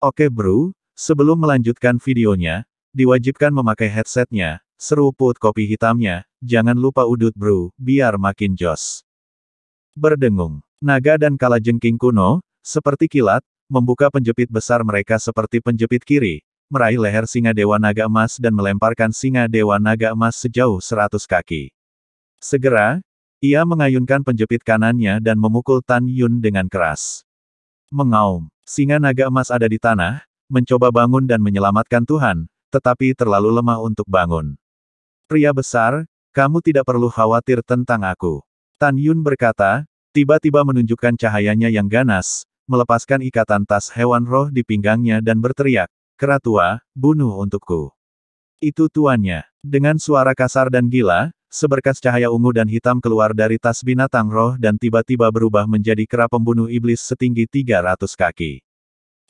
Oke bro, sebelum melanjutkan videonya, diwajibkan memakai headsetnya, seruput kopi hitamnya, jangan lupa udut bro, biar makin jos. Berdengung, naga dan kalajengking kuno, seperti kilat, membuka penjepit besar mereka seperti penjepit kiri, meraih leher singa Dewa Naga Emas dan melemparkan singa Dewa Naga Emas sejauh 100 kaki. Segera, ia mengayunkan penjepit kanannya dan memukul Tan Yun dengan keras. Mengaum, singa naga emas ada di tanah, mencoba bangun dan menyelamatkan Tuhan, tetapi terlalu lemah untuk bangun. Pria besar, kamu tidak perlu khawatir tentang aku. Tan Yun berkata, tiba-tiba menunjukkan cahayanya yang ganas, melepaskan ikatan tas hewan roh di pinggangnya dan berteriak, "Kera tua, bunuh untukku." Itu tuannya. Dengan suara kasar dan gila, seberkas cahaya ungu dan hitam keluar dari tas binatang roh dan tiba-tiba berubah menjadi kera pembunuh iblis setinggi 300 kaki.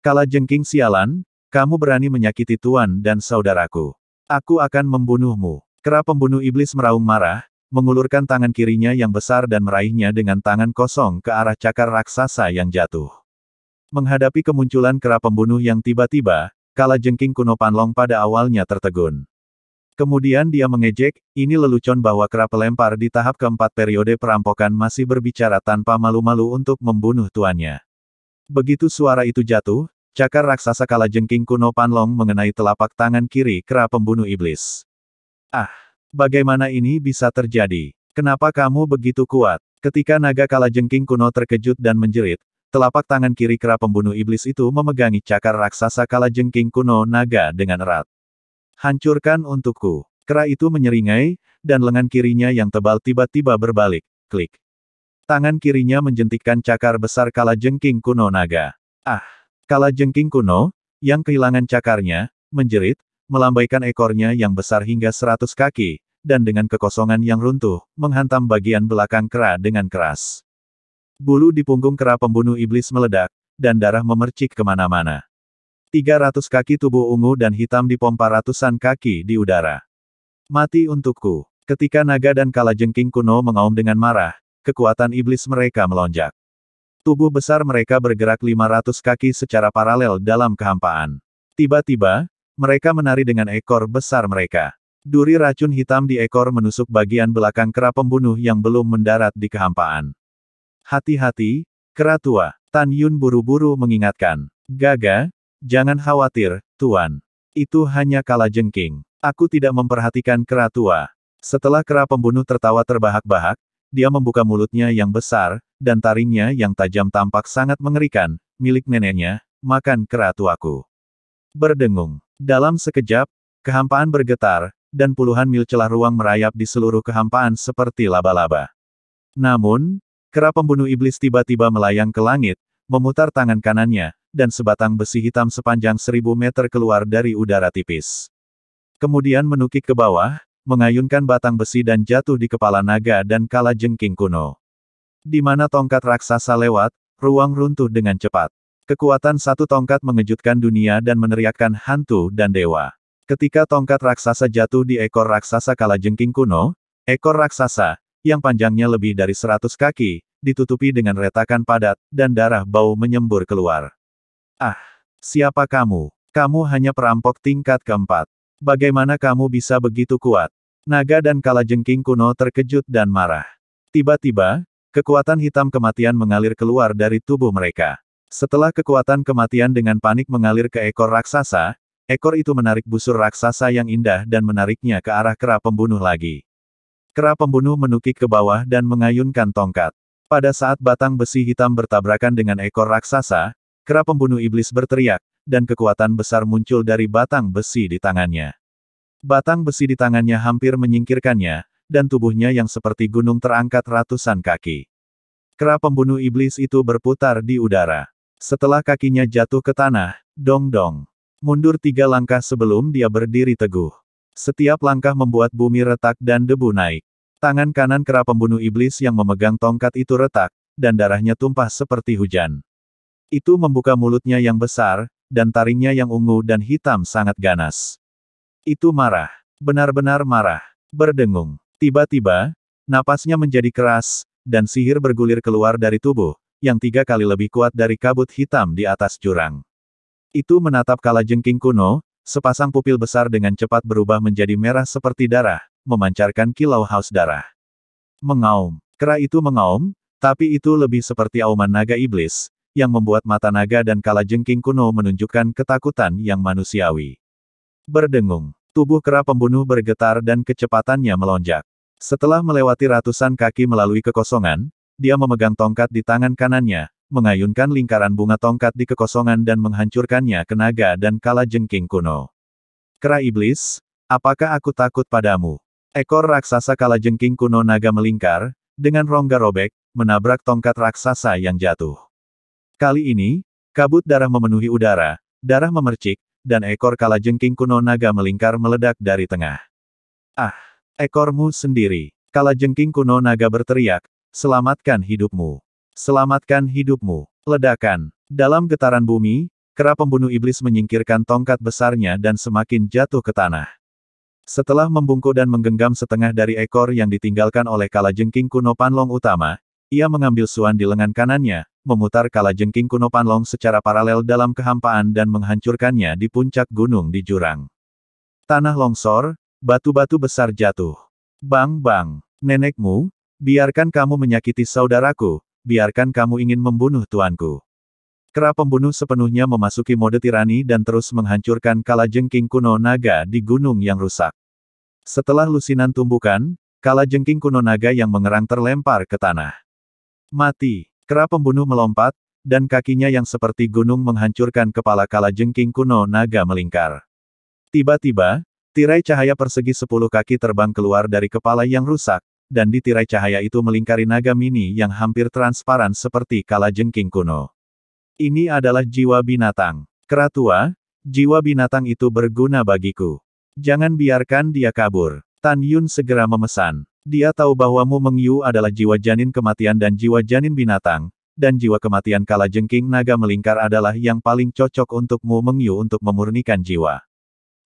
Kalajengking sialan, kamu berani menyakiti tuan dan saudaraku. Aku akan membunuhmu. Kera pembunuh iblis meraung marah, mengulurkan tangan kirinya yang besar dan meraihnya dengan tangan kosong ke arah cakar raksasa yang jatuh. Menghadapi kemunculan kera pembunuh yang tiba-tiba, Kalajengking kuno Panlong pada awalnya tertegun. Kemudian dia mengejek, ini lelucon bahwa kera pelempar di tahap keempat periode perampokan masih berbicara tanpa malu-malu untuk membunuh tuannya. Begitu suara itu jatuh, cakar raksasa Kalajengking kuno Panlong mengenai telapak tangan kiri kera pembunuh iblis. Ah, bagaimana ini bisa terjadi? Kenapa kamu begitu kuat? Ketika naga Kalajengking kuno terkejut dan menjerit, telapak tangan kiri kera pembunuh iblis itu memegangi cakar raksasa Kalajengking kuno naga dengan erat. Hancurkan untukku. Kera itu menyeringai, dan lengan kirinya yang tebal tiba-tiba berbalik. Klik. Tangan kirinya menjentikkan cakar besar Kalajengking kuno naga. Ah! Kalajengking kuno, yang kehilangan cakarnya, menjerit, melambaikan ekornya yang besar hingga 100 kaki, dan dengan kekosongan yang runtuh, menghantam bagian belakang kera dengan keras. Bulu di punggung kera pembunuh iblis meledak, dan darah memercik kemana-mana. 300 kaki tubuh ungu dan hitam dipompa ratusan kaki di udara. Mati untukku. Ketika naga dan kalajengking kuno mengaum dengan marah, kekuatan iblis mereka melonjak. Tubuh besar mereka bergerak 500 kaki secara paralel dalam kehampaan. Tiba-tiba, mereka menari dengan ekor besar mereka. Duri racun hitam di ekor menusuk bagian belakang kera pembunuh yang belum mendarat di kehampaan. Hati-hati, kera tua. Tan Yun buru-buru mengingatkan. Gaga, jangan khawatir, tuan. Itu hanya kalajengking. Aku tidak memperhatikan kera tua. Setelah kera pembunuh tertawa terbahak-bahak, dia membuka mulutnya yang besar, dan taringnya yang tajam tampak sangat mengerikan, milik neneknya, makan kera tuaku. Berdengung. Dalam sekejap, kehampaan bergetar, dan puluhan mil celah ruang merayap di seluruh kehampaan seperti laba-laba. Namun, kera pembunuh iblis tiba-tiba melayang ke langit, memutar tangan kanannya, dan sebatang besi hitam sepanjang 1000 meter keluar dari udara tipis. Kemudian menukik ke bawah, mengayunkan batang besi dan jatuh di kepala naga dan kalajengking kuno. Di mana tongkat raksasa lewat, ruang runtuh dengan cepat. Kekuatan satu tongkat mengejutkan dunia dan meneriakkan hantu dan dewa. Ketika tongkat raksasa jatuh di ekor raksasa kalajengking kuno, ekor raksasa, yang panjangnya lebih dari 100 kaki, ditutupi dengan retakan padat, dan darah bau menyembur keluar. Ah! Siapa kamu? Kamu hanya perampok tingkat keempat. Bagaimana kamu bisa begitu kuat? Naga dan kalajengking kuno terkejut dan marah. Tiba-tiba, kekuatan hitam kematian mengalir keluar dari tubuh mereka. Setelah kekuatan kematian dengan panik mengalir ke ekor raksasa, ekor itu menarik busur raksasa yang indah dan menariknya ke arah kera pembunuh lagi. Kera pembunuh menukik ke bawah dan mengayunkan tongkat. Pada saat batang besi hitam bertabrakan dengan ekor raksasa, kera pembunuh iblis berteriak, dan kekuatan besar muncul dari batang besi di tangannya. Batang besi di tangannya hampir menyingkirkannya, dan tubuhnya yang seperti gunung terangkat ratusan kaki. Kera pembunuh iblis itu berputar di udara. Setelah kakinya jatuh ke tanah, dong-dong. Mundur 3 langkah sebelum dia berdiri teguh. Setiap langkah membuat bumi retak dan debu naik. Tangan kanan kera pembunuh iblis yang memegang tongkat itu retak, dan darahnya tumpah seperti hujan. Itu membuka mulutnya yang besar, dan taringnya yang ungu dan hitam sangat ganas. Itu marah. Benar-benar marah. Berdengung. Tiba-tiba, napasnya menjadi keras, dan sihir bergulir keluar dari tubuh, yang 3 kali lebih kuat dari kabut hitam di atas jurang. Itu menatap kalajengking kuno, sepasang pupil besar dengan cepat berubah menjadi merah seperti darah, memancarkan kilau haus darah. Mengaum. Kera itu mengaum, tapi itu lebih seperti auman naga iblis, yang membuat mata naga dan kalajengking kuno menunjukkan ketakutan yang manusiawi. Berdengung. Tubuh kera pembunuh bergetar dan kecepatannya melonjak. Setelah melewati ratusan kaki melalui kekosongan, dia memegang tongkat di tangan kanannya, mengayunkan lingkaran bunga tongkat di kekosongan dan menghancurkannya ke naga dan kalajengking kuno. Kera iblis, apakah aku takut padamu? Ekor raksasa kalajengking kuno naga melingkar, dengan rongga robek, menabrak tongkat raksasa yang jatuh. Kali ini, kabut darah memenuhi udara, darah memercik, dan ekor kalajengking kuno naga melingkar meledak dari tengah. Ah! Ekormu sendiri. Kalajengking kuno naga berteriak, selamatkan hidupmu. Selamatkan hidupmu. Ledakan. Dalam getaran bumi, kera pembunuh iblis menyingkirkan tongkat besarnya dan semakin jatuh ke tanah. Setelah membungkuk dan menggenggam setengah dari ekor yang ditinggalkan oleh kalajengking kuno panlong utama, ia mengambil suan di lengan kanannya, memutar kalajengking kuno panlong secara paralel dalam kehampaan dan menghancurkannya di puncak gunung di jurang. Tanah longsor, batu-batu besar jatuh. Bang-bang, nenekmu, biarkan kamu menyakiti saudaraku, biarkan kamu ingin membunuh tuanku. Kera pembunuh sepenuhnya memasuki mode tirani dan terus menghancurkan kalajengking kuno naga di gunung yang rusak. Setelah lusinan tumbukan, kalajengking kuno naga yang mengerang terlempar ke tanah. Mati. Kera pembunuh melompat, dan kakinya yang seperti gunung menghancurkan kepala kalajengking kuno naga melingkar. Tiba-tiba, tirai cahaya persegi 10 kaki terbang keluar dari kepala yang rusak, dan di tirai cahaya itu melingkari naga mini yang hampir transparan seperti kalajengking kuno. Ini adalah jiwa binatang. Kera tua, jiwa binatang itu berguna bagiku. Jangan biarkan dia kabur. Tan Yun segera memesan. Dia tahu bahwa Mu Mengyu adalah jiwa janin kematian dan jiwa janin binatang, dan jiwa kematian kalajengking naga melingkar adalah yang paling cocok untuk Mu Mengyu untuk memurnikan jiwa.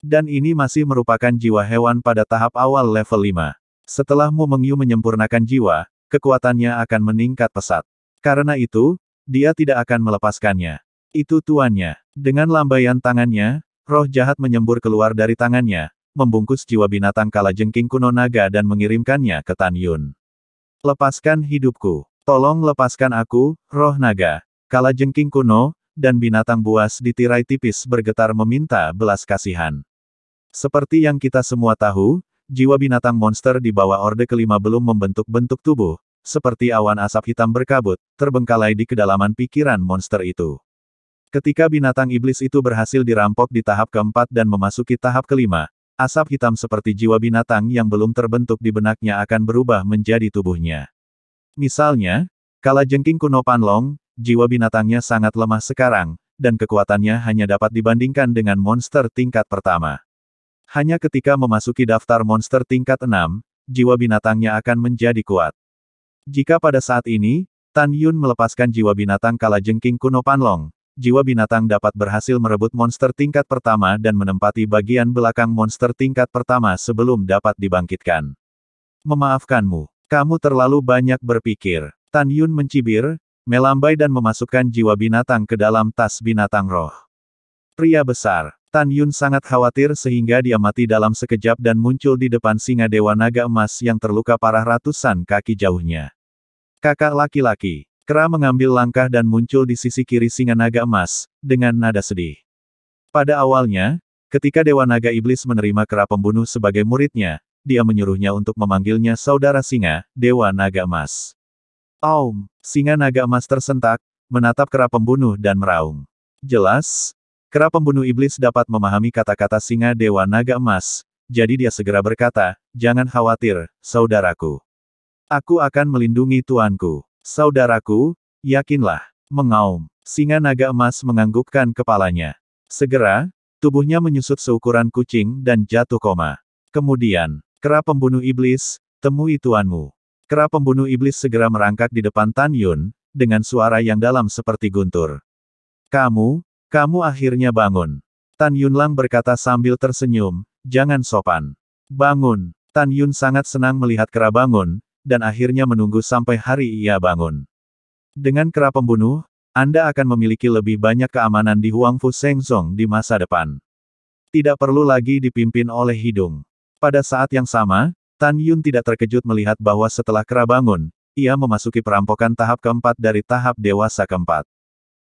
Dan ini masih merupakan jiwa hewan pada tahap awal level 5. Setelah Mu Mengyu menyempurnakan jiwa, kekuatannya akan meningkat pesat. Karena itu, dia tidak akan melepaskannya. Itu tuannya. Dengan lambaian tangannya, roh jahat menyembur keluar dari tangannya, membungkus jiwa binatang kalajengking kuno naga dan mengirimkannya ke Tan Yun. Lepaskan hidupku. Tolong lepaskan aku, roh naga. Kalajengking kuno, dan binatang buas di tirai tipis bergetar meminta belas kasihan. Seperti yang kita semua tahu, jiwa binatang monster di bawah Orde Kelima belum membentuk bentuk tubuh, seperti awan asap hitam berkabut, terbengkalai di kedalaman pikiran monster itu. Ketika binatang iblis itu berhasil dirampok di tahap keempat dan memasuki tahap kelima, asap hitam seperti jiwa binatang yang belum terbentuk di benaknya akan berubah menjadi tubuhnya. Misalnya, kalajengking kuno panlong, jiwa binatangnya sangat lemah sekarang, dan kekuatannya hanya dapat dibandingkan dengan monster tingkat pertama. Hanya ketika memasuki daftar monster tingkat 6, jiwa binatangnya akan menjadi kuat. Jika pada saat ini, Tan Yun melepaskan jiwa binatang kalajengking kuno panlong, jiwa binatang dapat berhasil merebut monster tingkat pertama dan menempati bagian belakang monster tingkat pertama sebelum dapat dibangkitkan. Memaafkanmu, kamu terlalu banyak berpikir. Tan Yun mencibir, melambai dan memasukkan jiwa binatang ke dalam tas binatang roh. Pria besar. Tan Yun sangat khawatir sehingga dia mati dalam sekejap dan muncul di depan singa Dewa Naga Emas yang terluka parah ratusan kaki jauhnya. Kakak laki-laki. Kera mengambil langkah dan muncul di sisi kiri singa naga emas, dengan nada sedih. Pada awalnya, ketika Dewa Naga Iblis menerima kera pembunuh sebagai muridnya, dia menyuruhnya untuk memanggilnya saudara singa, Dewa Naga Emas. Aum, singa naga emas tersentak, menatap kera pembunuh dan meraung. Jelas, kera pembunuh iblis dapat memahami kata-kata singa Dewa Naga Emas, jadi dia segera berkata, jangan khawatir, saudaraku. Aku akan melindungi tuanku. Saudaraku, yakinlah. Mengaum. Singa naga emas menganggukkan kepalanya. Segera, tubuhnya menyusut seukuran kucing dan jatuh koma. Kemudian, kera pembunuh iblis, temui tuanmu. Kera pembunuh iblis segera merangkak di depan Tan Yun, dengan suara yang dalam seperti guntur. Kamu akhirnya bangun. Tan Yunlang berkata sambil tersenyum, jangan sopan. Bangun. Tan Yun sangat senang melihat kera bangun, dan akhirnya menunggu sampai hari ia bangun. Dengan kera pembunuh, Anda akan memiliki lebih banyak keamanan di Huangfu Shengzong di masa depan. Tidak perlu lagi dipimpin oleh hidung. Pada saat yang sama, Tan Yun tidak terkejut melihat bahwa setelah kera bangun, ia memasuki perampokan tahap keempat dari tahap dewasa keempat.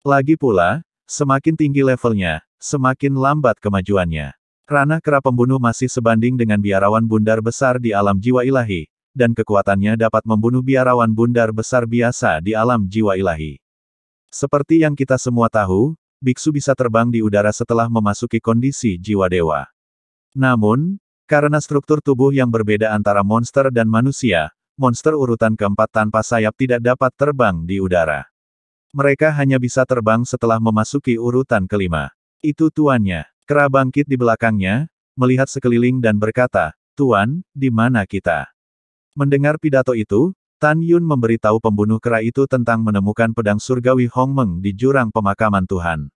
Lagi pula, semakin tinggi levelnya, semakin lambat kemajuannya. Ranah kera pembunuh masih sebanding dengan biarawan bundar besar di alam jiwa ilahi, dan kekuatannya dapat membunuh biarawan bundar besar biasa di alam jiwa ilahi. Seperti yang kita semua tahu, biksu bisa terbang di udara setelah memasuki kondisi jiwa dewa. Namun, karena struktur tubuh yang berbeda antara monster dan manusia, monster urutan keempat tanpa sayap tidak dapat terbang di udara. Mereka hanya bisa terbang setelah memasuki urutan kelima. Itu tuannya. Kera bangkit di belakangnya, melihat sekeliling dan berkata, "Tuan, di mana kita?" Mendengar pidato itu, Tan Yun memberitahu pembunuh kera itu tentang menemukan pedang surgawi Hong Meng di jurang pemakaman Tuhan.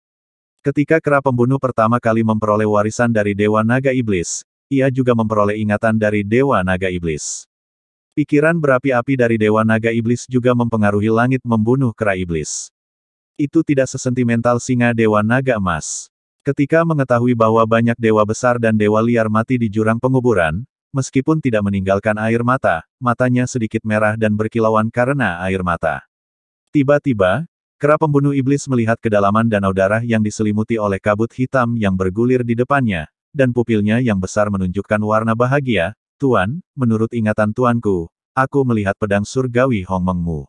Ketika kera pembunuh pertama kali memperoleh warisan dari Dewa Naga Iblis, ia juga memperoleh ingatan dari Dewa Naga Iblis. Pikiran berapi-api dari Dewa Naga Iblis juga mempengaruhi langit membunuh kera iblis. Itu tidak sesentimental singa Dewa Naga Emas. Ketika mengetahui bahwa banyak dewa besar dan dewa liar mati di jurang penguburan, meskipun tidak meninggalkan air mata, matanya sedikit merah dan berkilauan karena air mata. Tiba-tiba, kera pembunuh iblis melihat kedalaman danau darah yang diselimuti oleh kabut hitam yang bergulir di depannya, dan pupilnya yang besar menunjukkan warna bahagia. "Tuan, menurut ingatan tuanku, aku melihat pedang surgawi Hong Mengmu."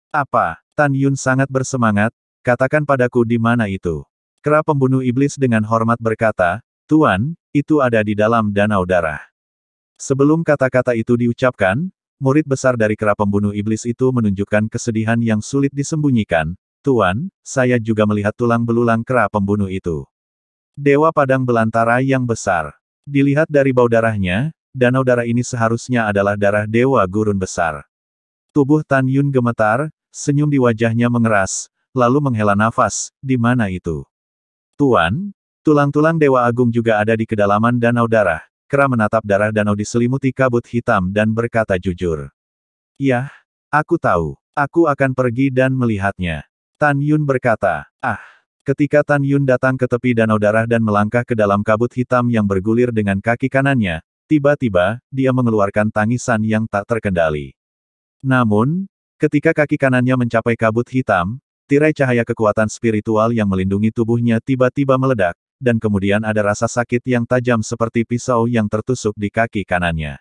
"Apa?" Tan Yun sangat bersemangat, "Katakan padaku di mana itu." Kera pembunuh iblis dengan hormat berkata, "Tuan, itu ada di dalam danau darah." Sebelum kata-kata itu diucapkan, murid besar dari kera pembunuh iblis itu menunjukkan kesedihan yang sulit disembunyikan. "Tuan, saya juga melihat tulang belulang kera pembunuh itu. Dewa padang belantara yang besar. Dilihat dari bau darahnya, danau darah ini seharusnya adalah darah dewa gurun besar." Tubuh Tan Yun gemetar, senyum di wajahnya mengeras, lalu menghela nafas, "Di mana itu?" "Tuan, tulang-tulang Dewa Agung juga ada di kedalaman danau darah." Kera menatap darah danau diselimuti kabut hitam dan berkata jujur. "Yah, aku tahu. Aku akan pergi dan melihatnya." Tan Yun berkata, "Ah." Ketika Tan Yun datang ke tepi danau darah dan melangkah ke dalam kabut hitam yang bergulir dengan kaki kanannya, tiba-tiba, dia mengeluarkan tangisan yang tak terkendali. Namun, ketika kaki kanannya mencapai kabut hitam, tirai cahaya kekuatan spiritual yang melindungi tubuhnya tiba-tiba meledak, dan kemudian ada rasa sakit yang tajam seperti pisau yang tertusuk di kaki kanannya.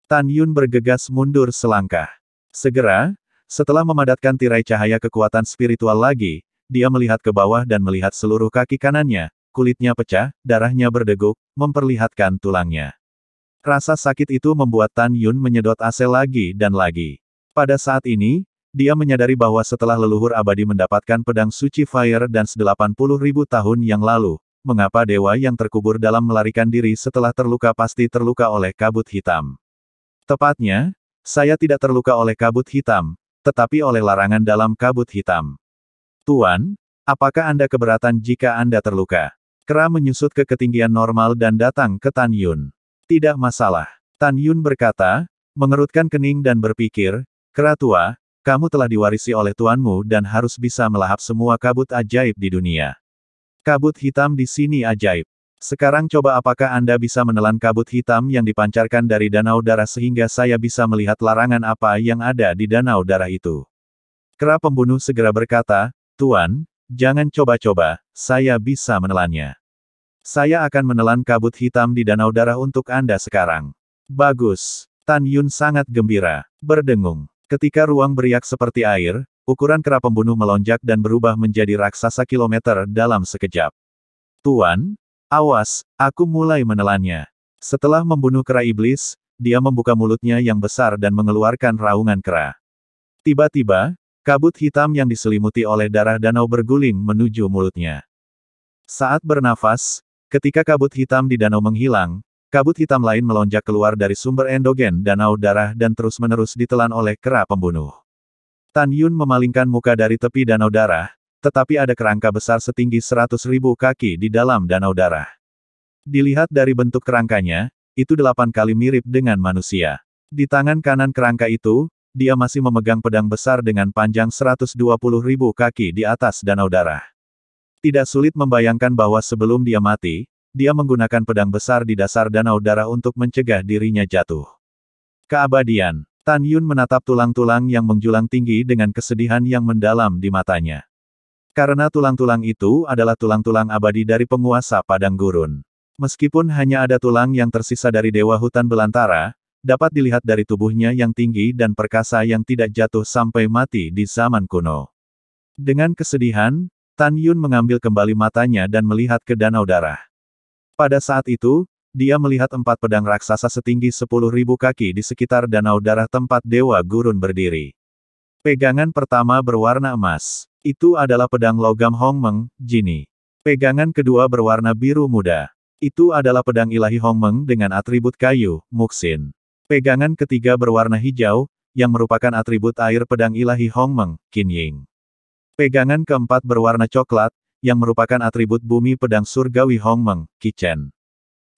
Tan Yun bergegas mundur selangkah. Segera, setelah memadatkan tirai cahaya kekuatan spiritual lagi, dia melihat ke bawah dan melihat seluruh kaki kanannya, kulitnya pecah, darahnya berdeguk, memperlihatkan tulangnya. Rasa sakit itu membuat Tan Yun menyedot AC lagi dan lagi. Pada saat ini, dia menyadari bahwa setelah leluhur abadi mendapatkan pedang suci Fire Dance 80.000 tahun yang lalu, mengapa dewa yang terkubur dalam melarikan diri setelah terluka pasti terluka oleh kabut hitam. Tepatnya, saya tidak terluka oleh kabut hitam, tetapi oleh larangan dalam kabut hitam. "Tuan, apakah Anda keberatan jika Anda terluka?" Kera menyusut ke ketinggian normal dan datang ke Tan Yun. "Tidak masalah." Tan Yun berkata, mengerutkan kening dan berpikir, "Kera tua, kamu telah diwarisi oleh tuanmu dan harus bisa melahap semua kabut ajaib di dunia. Kabut hitam di sini ajaib. Sekarang coba apakah Anda bisa menelan kabut hitam yang dipancarkan dari danau darah sehingga saya bisa melihat larangan apa yang ada di danau darah itu." Kera pembunuh segera berkata, "Tuan, jangan coba-coba, saya bisa menelannya. Saya akan menelan kabut hitam di danau darah untuk Anda sekarang." "Bagus." Tan Yun sangat gembira. Berdengung. Ketika ruang beriak seperti air, ukuran kera pembunuh melonjak dan berubah menjadi raksasa kilometer dalam sekejap. "Tuan, awas, aku mulai menelannya." Setelah membunuh kera iblis, dia membuka mulutnya yang besar dan mengeluarkan raungan kera. Tiba-tiba, kabut hitam yang diselimuti oleh darah danau berguling menuju mulutnya. Saat bernafas, ketika kabut hitam di danau menghilang, kabut hitam lain melonjak keluar dari sumber endogen danau darah dan terus-menerus ditelan oleh kera pembunuh. Tan Yun memalingkan muka dari tepi danau darah, tetapi ada kerangka besar setinggi 100.000 kaki di dalam danau darah. Dilihat dari bentuk kerangkanya, itu 8 kali mirip dengan manusia. Di tangan kanan kerangka itu, dia masih memegang pedang besar dengan panjang 120.000 kaki di atas danau darah. Tidak sulit membayangkan bahwa sebelum dia mati, dia menggunakan pedang besar di dasar danau darah untuk mencegah dirinya jatuh. Keabadian. Tan Yun menatap tulang-tulang yang menjulang tinggi dengan kesedihan yang mendalam di matanya. Karena tulang-tulang itu adalah tulang-tulang abadi dari penguasa padang gurun. Meskipun hanya ada tulang yang tersisa dari Dewa Hutan Belantara, dapat dilihat dari tubuhnya yang tinggi dan perkasa yang tidak jatuh sampai mati di zaman kuno. Dengan kesedihan, Tan Yun mengambil kembali matanya dan melihat ke danau darah. Pada saat itu, dia melihat 4 pedang raksasa setinggi 10.000 kaki di sekitar danau darah tempat Dewa Gurun berdiri. Pegangan pertama berwarna emas. Itu adalah pedang logam Hongmeng, Jini. Pegangan kedua berwarna biru muda. Itu adalah pedang ilahi Hongmeng dengan atribut kayu, Muxin. Pegangan ketiga berwarna hijau, yang merupakan atribut air pedang ilahi Hongmeng, Qinying. Pegangan keempat berwarna coklat, yang merupakan atribut bumi pedang surgawi Hongmeng, Qichen.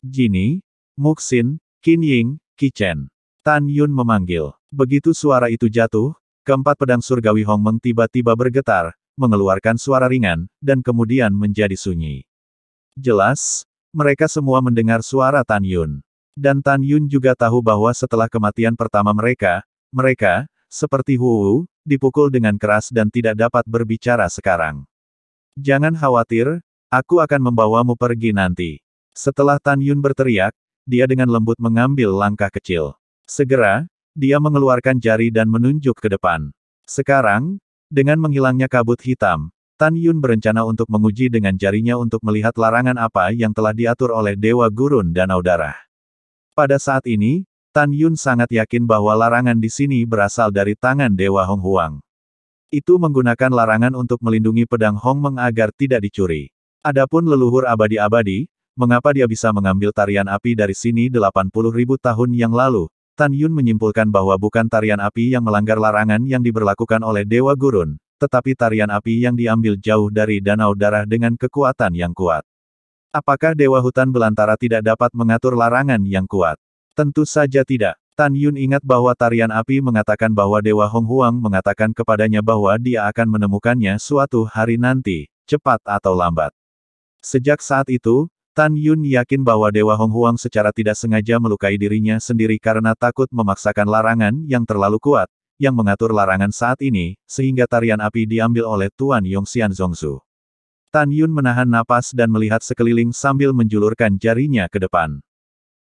Jini, Muxin, Qinying, Qichen. Tan Yun memanggil. Begitu suara itu jatuh, keempat pedang surgawi Hongmeng tiba-tiba bergetar, mengeluarkan suara ringan, dan kemudian menjadi sunyi. Jelas, mereka semua mendengar suara Tan Yun. Dan Tan Yun juga tahu bahwa setelah kematian pertama mereka, seperti Wu, dipukul dengan keras dan tidak dapat berbicara sekarang. Jangan khawatir, aku akan membawamu pergi nanti. Setelah Tan Yun berteriak, dia dengan lembut mengambil langkah kecil. Segera, dia mengeluarkan jari dan menunjuk ke depan. Sekarang, dengan menghilangnya kabut hitam, Tan Yun berencana untuk menguji dengan jarinya untuk melihat larangan apa yang telah diatur oleh Dewa Gurun Danau Darah. Pada saat ini, Tan Yun sangat yakin bahwa larangan di sini berasal dari tangan Dewa Hong Huang. Itu menggunakan larangan untuk melindungi pedang Hongmeng agar tidak dicuri. Adapun leluhur abadi-abadi, mengapa dia bisa mengambil tarian api dari sini 80.000 tahun yang lalu? Tan Yun menyimpulkan bahwa bukan tarian api yang melanggar larangan yang diberlakukan oleh Dewa Gurun, tetapi tarian api yang diambil jauh dari danau darah dengan kekuatan yang kuat. Apakah Dewa Hutan Belantara tidak dapat mengatur larangan yang kuat? Tentu saja tidak. Tan Yun ingat bahwa tarian api mengatakan bahwa Dewa Hong Huang mengatakan kepadanya bahwa dia akan menemukannya suatu hari nanti, cepat atau lambat. Sejak saat itu, Tan Yun yakin bahwa Dewa Hong Huang secara tidak sengaja melukai dirinya sendiri karena takut memaksakan larangan yang terlalu kuat, yang mengatur larangan saat ini, sehingga tarian api diambil oleh Tuan Yongxian Zongzu. Tan Yun menahan napas dan melihat sekeliling sambil menjulurkan jarinya ke depan.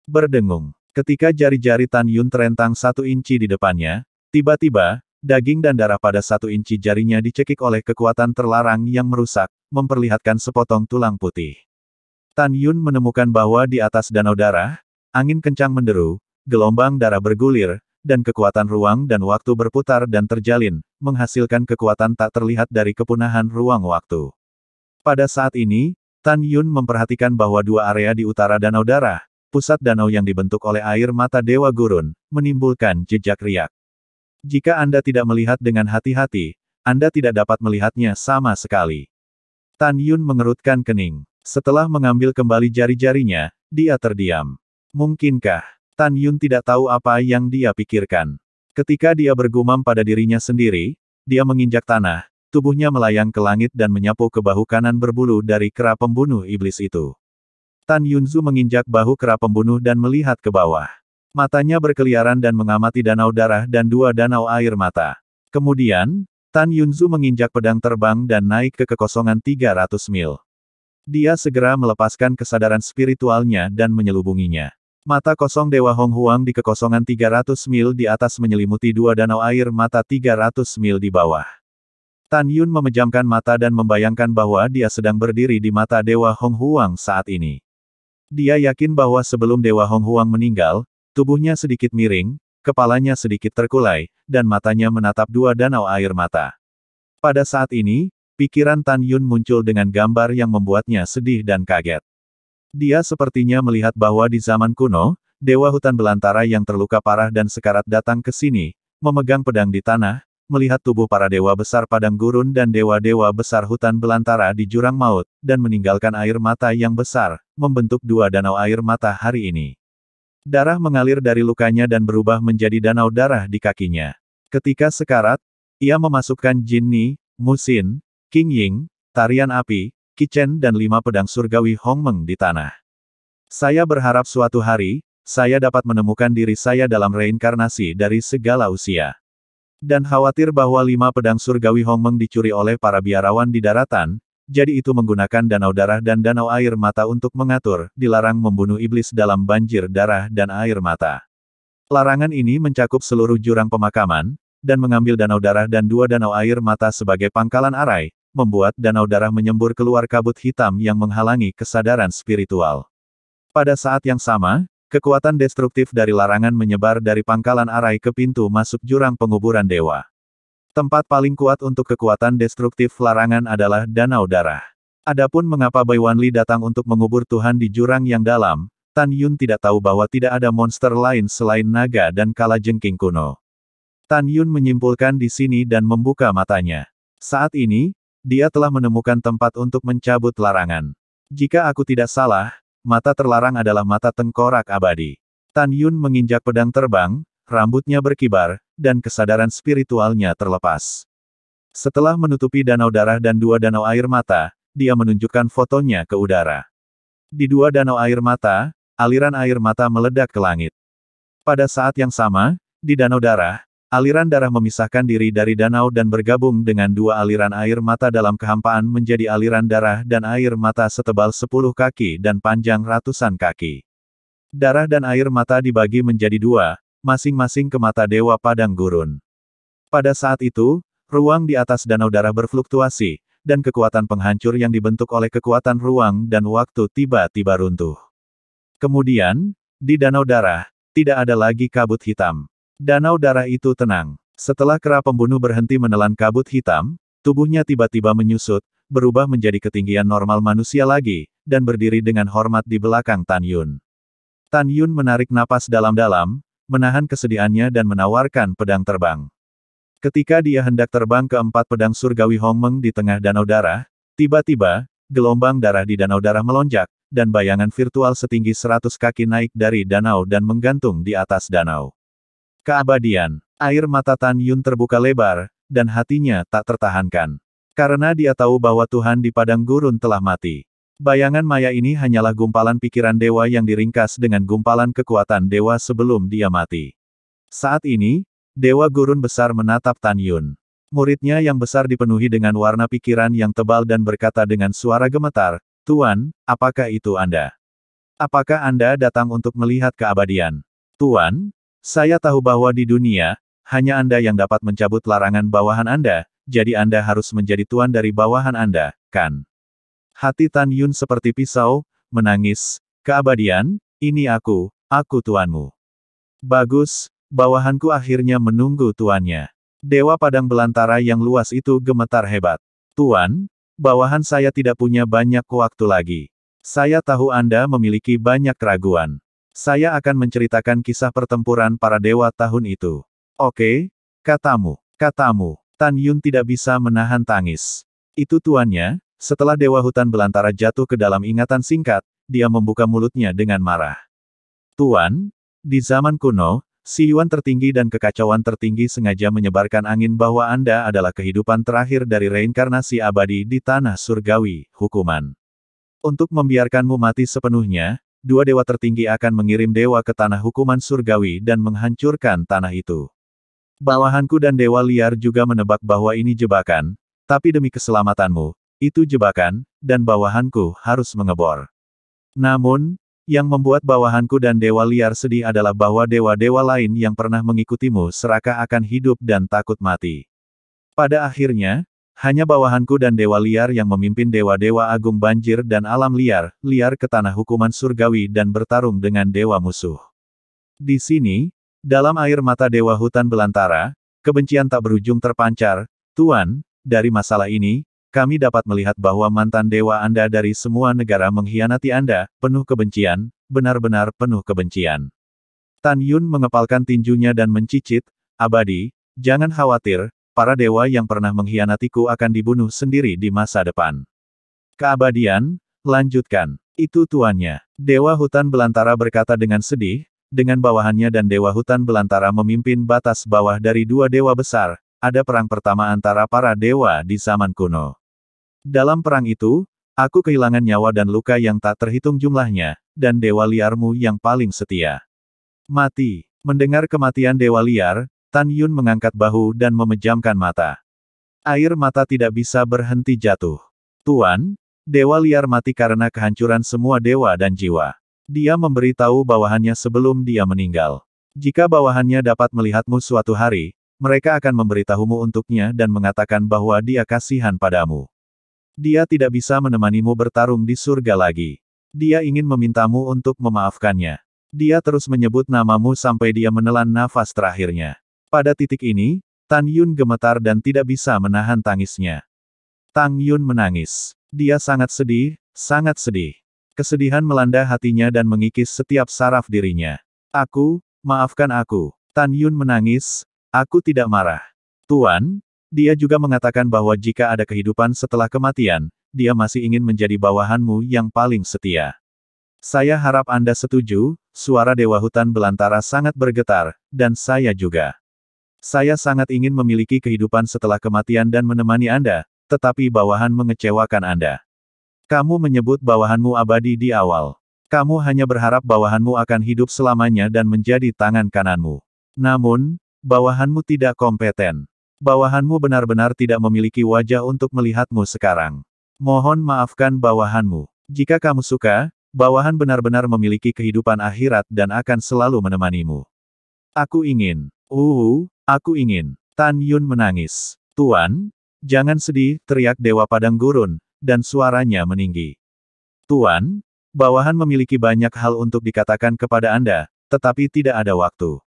Berdengung. Ketika jari-jari Tan Yun terentang 1 inci di depannya, tiba-tiba, daging dan darah pada 1 inci jarinya dicekik oleh kekuatan terlarang yang merusak, memperlihatkan sepotong tulang putih. Tan Yun menemukan bahwa di atas danau darah, angin kencang menderu, gelombang darah bergulir, dan kekuatan ruang dan waktu berputar dan terjalin, menghasilkan kekuatan tak terlihat dari kepunahan ruang waktu. Pada saat ini, Tan Yun memperhatikan bahwa 2 area di utara danau darah, pusat danau yang dibentuk oleh air mata Dewa Gurun, menimbulkan jejak riak. Jika Anda tidak melihat dengan hati-hati, Anda tidak dapat melihatnya sama sekali. Tan Yun mengerutkan kening. Setelah mengambil kembali jari-jarinya, dia terdiam. Mungkinkah Tan Yun tidak tahu apa yang dia pikirkan? Ketika dia bergumam pada dirinya sendiri, dia menginjak tanah, tubuhnya melayang ke langit dan menyapu ke bahu kanan berbulu dari kera pembunuh iblis itu. Tan Yunzu menginjak bahu kera pembunuh dan melihat ke bawah. Matanya berkeliaran dan mengamati danau darah dan 2 danau air mata. Kemudian, Tan Yunzu menginjak pedang terbang dan naik ke kekosongan 300 mil. Dia segera melepaskan kesadaran spiritualnya dan menyelubunginya. Mata kosong Dewa Hong Huang di kekosongan 300 mil di atas menyelimuti 2 danau air mata 300 mil di bawah. Tan Yun memejamkan mata dan membayangkan bahwa dia sedang berdiri di mata Dewa Hong Huang saat ini. Dia yakin bahwa sebelum Dewa Hong Huang meninggal, tubuhnya sedikit miring, kepalanya sedikit terkulai, dan matanya menatap 2 danau air mata. Pada saat ini, pikiran Tan Yun muncul dengan gambar yang membuatnya sedih dan kaget. Dia sepertinya melihat bahwa di zaman kuno, Dewa Hutan Belantara yang terluka parah dan sekarat datang ke sini, memegang pedang di tanah, melihat tubuh para dewa besar padang gurun dan dewa-dewa besar hutan belantara di jurang maut, dan meninggalkan air mata yang besar, membentuk 2 danau air mata hari ini. Darah mengalir dari lukanya dan berubah menjadi danau darah di kakinya. Ketika sekarat, ia memasukkan Jin Ni, Musin, King Ying, tarian api, Qi-Chen dan 5 pedang surgawi Hongmeng di tanah. Saya berharap suatu hari, saya dapat menemukan diri saya dalam reinkarnasi dari segala usia. Dan khawatir bahwa 5 pedang surgawi Hongmeng dicuri oleh para biarawan di daratan, jadi itu menggunakan danau darah dan danau air mata untuk mengatur, dilarang membunuh iblis dalam banjir darah dan air mata. Larangan ini mencakup seluruh jurang pemakaman, dan mengambil danau darah dan 2 danau air mata sebagai pangkalan arai, membuat danau darah menyembur keluar kabut hitam yang menghalangi kesadaran spiritual. Pada saat yang sama, kekuatan destruktif dari larangan menyebar dari pangkalan arai ke pintu masuk jurang penguburan dewa. Tempat paling kuat untuk kekuatan destruktif larangan adalah danau darah. Adapun mengapa Bai Wanli datang untuk mengubur Tuhan di jurang yang dalam, Tan Yun tidak tahu bahwa tidak ada monster lain selain naga dan kalajengking kuno. Tan Yun menyimpulkan di sini dan membuka matanya. Saat ini, dia telah menemukan tempat untuk mencabut larangan. Jika aku tidak salah, mata terlarang adalah mata tengkorak abadi. Tan Yun menginjak pedang terbang, rambutnya berkibar, dan kesadaran spiritualnya terlepas. Setelah menutupi danau darah dan 2 danau air mata, dia menunjukkan fotonya ke udara. Di 2 danau air mata, aliran air mata meledak ke langit. Pada saat yang sama, di danau darah, aliran darah memisahkan diri dari danau dan bergabung dengan 2 aliran air mata dalam kehampaan menjadi aliran darah dan air mata setebal 10 kaki dan panjang ratusan kaki. Darah dan air mata dibagi menjadi 2, masing-masing ke mata Dewa Padang Gurun. Pada saat itu, ruang di atas danau darah berfluktuasi, dan kekuatan penghancur yang dibentuk oleh kekuatan ruang dan waktu tiba-tiba runtuh. Kemudian, di danau darah, tidak ada lagi kabut hitam. Danau darah itu tenang. Setelah kera pembunuh berhenti menelan kabut hitam, tubuhnya tiba-tiba menyusut, berubah menjadi ketinggian normal manusia lagi, dan berdiri dengan hormat di belakang Tan Yun. Tan Yun menarik napas dalam-dalam, menahan kesedihannya dan menawarkan pedang terbang. Ketika dia hendak terbang ke 4 pedang surgawi Hongmeng di tengah danau darah, tiba-tiba, gelombang darah di danau darah melonjak, dan bayangan virtual setinggi 100 kaki naik dari danau dan menggantung di atas danau. Keabadian. Air mata Tan Yun terbuka lebar, dan hatinya tak tertahankan. Karena dia tahu bahwa Tuhan di padang gurun telah mati. Bayangan maya ini hanyalah gumpalan pikiran dewa yang diringkas dengan gumpalan kekuatan dewa sebelum dia mati. Saat ini, Dewa Gurun besar menatap Tan Yun. Muridnya yang besar dipenuhi dengan warna pikiran yang tebal dan berkata dengan suara gemetar, "Tuan, apakah itu Anda? Apakah Anda datang untuk melihat keabadian?" "Tuan, saya tahu bahwa di dunia, hanya Anda yang dapat mencabut larangan bawahan Anda, jadi Anda harus menjadi tuan dari bawahan Anda, kan?" Hati Tan Yun seperti pisau, menangis, "Keabadian, ini aku tuanmu. Bagus, bawahanku akhirnya menunggu tuannya." Dewa Padang Belantara yang luas itu gemetar hebat. "Tuan, bawahan saya tidak punya banyak waktu lagi. Saya tahu Anda memiliki banyak keraguan. Saya akan menceritakan kisah pertempuran para dewa tahun itu." "Oke, katamu." Tan Yun tidak bisa menahan tangis. "Itu tuannya." Setelah Dewa Hutan Belantara jatuh ke dalam ingatan singkat, dia membuka mulutnya dengan marah. "Tuan, di zaman kuno, Si Yuan tertinggi dan kekacauan tertinggi sengaja menyebarkan angin bahwa Anda adalah kehidupan terakhir dari reinkarnasi abadi di tanah surgawi, hukuman. Untuk membiarkanmu mati sepenuhnya, 2 dewa tertinggi akan mengirim dewa ke tanah hukuman surgawi dan menghancurkan tanah itu. Bawahanku dan dewa liar juga menebak bahwa ini jebakan, tapi demi keselamatanmu, itu jebakan, dan bawahanku harus mengebor. Namun, yang membuat bawahanku dan dewa liar sedih adalah bahwa dewa-dewa lain yang pernah mengikutimu serakah akan hidup dan takut mati. Pada akhirnya, hanya bawahanku dan dewa liar yang memimpin dewa-dewa agung banjir dan alam liar ke tanah hukuman surgawi dan bertarung dengan dewa musuh. Di sini, dalam air mata Dewa Hutan Belantara, kebencian tak berujung terpancar. "Tuan, dari masalah ini, kami dapat melihat bahwa mantan dewa Anda dari semua negara mengkhianati Anda, penuh kebencian, benar-benar penuh kebencian." Tan Yun mengepalkan tinjunya dan mencicit, "Abadi, jangan khawatir, para dewa yang pernah mengkhianatiku akan dibunuh sendiri di masa depan." "Keabadian, lanjutkan." "Itu tuannya." Dewa Hutan Belantara berkata dengan sedih, dengan bawahannya dan Dewa Hutan Belantara memimpin batas bawah dari dua dewa besar, ada perang pertama antara para dewa di zaman kuno. Dalam perang itu, aku kehilangan nyawa dan luka yang tak terhitung jumlahnya, dan dewa liarmu yang paling setia mati. Mendengar kematian dewa liar, Tan Yun mengangkat bahu dan memejamkan mata. Air mata tidak bisa berhenti jatuh. Tuan, dewa liar mati karena kehancuran semua dewa dan jiwa. Dia memberitahu bawahannya sebelum dia meninggal. Jika bawahannya dapat melihatmu suatu hari, mereka akan memberitahumu untuknya dan mengatakan bahwa dia kasihan padamu. Dia tidak bisa menemanimu bertarung di surga lagi. Dia ingin memintamu untuk memaafkannya. Dia terus menyebut namamu sampai dia menelan nafas terakhirnya. Pada titik ini, Tan Yun gemetar dan tidak bisa menahan tangisnya. Tang Yun menangis. Dia sangat sedih, sangat sedih. Kesedihan melanda hatinya dan mengikis setiap saraf dirinya. Maafkan aku. Tan Yun menangis, aku tidak marah. Tuan, dia juga mengatakan bahwa jika ada kehidupan setelah kematian, dia masih ingin menjadi bawahanmu yang paling setia. Saya harap Anda setuju, suara Dewa Hutan Belantara sangat bergetar, dan saya juga. Saya sangat ingin memiliki kehidupan setelah kematian dan menemani Anda, tetapi bawahan mengecewakan Anda. Kamu menyebut bawahanmu abadi di awal. Kamu hanya berharap bawahanmu akan hidup selamanya dan menjadi tangan kananmu. Namun, bawahanmu tidak kompeten. Bawahanmu benar-benar tidak memiliki wajah untuk melihatmu sekarang. Mohon maafkan bawahanmu. Jika kamu suka, bawahan benar-benar memiliki kehidupan akhirat dan akan selalu menemanimu. Aku ingin. Aku ingin. Tan Yun menangis. Tuan, jangan sedih, teriak Dewa Padang Gurun, dan suaranya meninggi. Tuan, bawahan memiliki banyak hal untuk dikatakan kepada Anda, tetapi tidak ada waktu.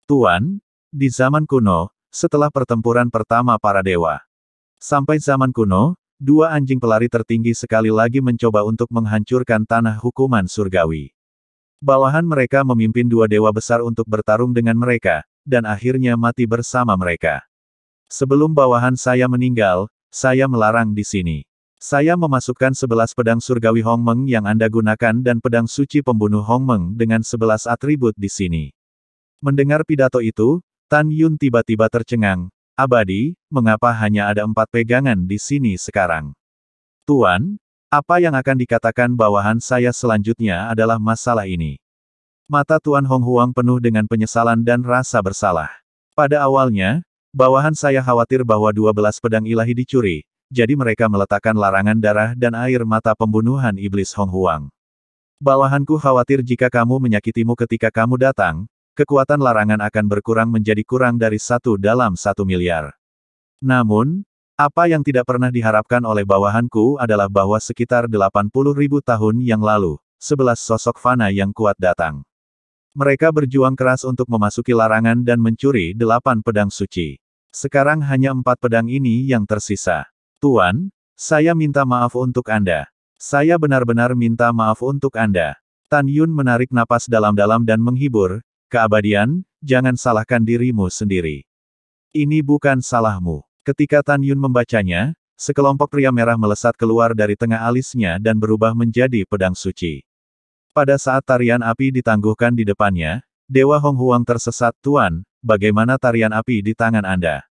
Tuan, di zaman kuno, setelah pertempuran pertama para dewa. Sampai zaman kuno, dua anjing pelari tertinggi sekali lagi mencoba untuk menghancurkan tanah hukuman surgawi. Bawahan mereka memimpin dua dewa besar untuk bertarung dengan mereka, dan akhirnya mati bersama mereka. Sebelum bawahan saya meninggal, saya melarang di sini. Saya memasukkan 11 pedang surgawi Hongmeng yang Anda gunakan dan pedang suci pembunuh Hongmeng dengan 11 atribut di sini. Mendengar pidato itu, Tan Yun tiba-tiba tercengang. Abadi, mengapa hanya ada 4 pegangan di sini sekarang? Tuan, apa yang akan dikatakan bawahan saya selanjutnya adalah masalah ini. Mata Tuan Hong Huang penuh dengan penyesalan dan rasa bersalah. Pada awalnya, bawahan saya khawatir bahwa 12 pedang ilahi dicuri, jadi mereka meletakkan larangan darah dan air mata pembunuhan iblis Hong Huang. Bawahanku khawatir jika kamu menyakitimu ketika kamu datang, kekuatan larangan akan berkurang menjadi kurang dari 1 dalam 1 miliar. Namun, apa yang tidak pernah diharapkan oleh bawahanku adalah bahwa sekitar 80.000 tahun yang lalu, 11 sosok fana yang kuat datang. Mereka berjuang keras untuk memasuki larangan dan mencuri 8 pedang suci. Sekarang hanya 4 pedang ini yang tersisa. Tuan, saya minta maaf untuk Anda. Saya benar-benar minta maaf untuk Anda. Tan Yun menarik napas dalam-dalam dan menghibur. Keabadian, jangan salahkan dirimu sendiri. Ini bukan salahmu. Ketika Tan Yun membacanya, sekelompok pria merah melesat keluar dari tengah alisnya dan berubah menjadi pedang suci. Pada saat tarian api ditangguhkan di depannya, Dewa Hong Huang tersesat. Tuan, bagaimana tarian api di tangan Anda?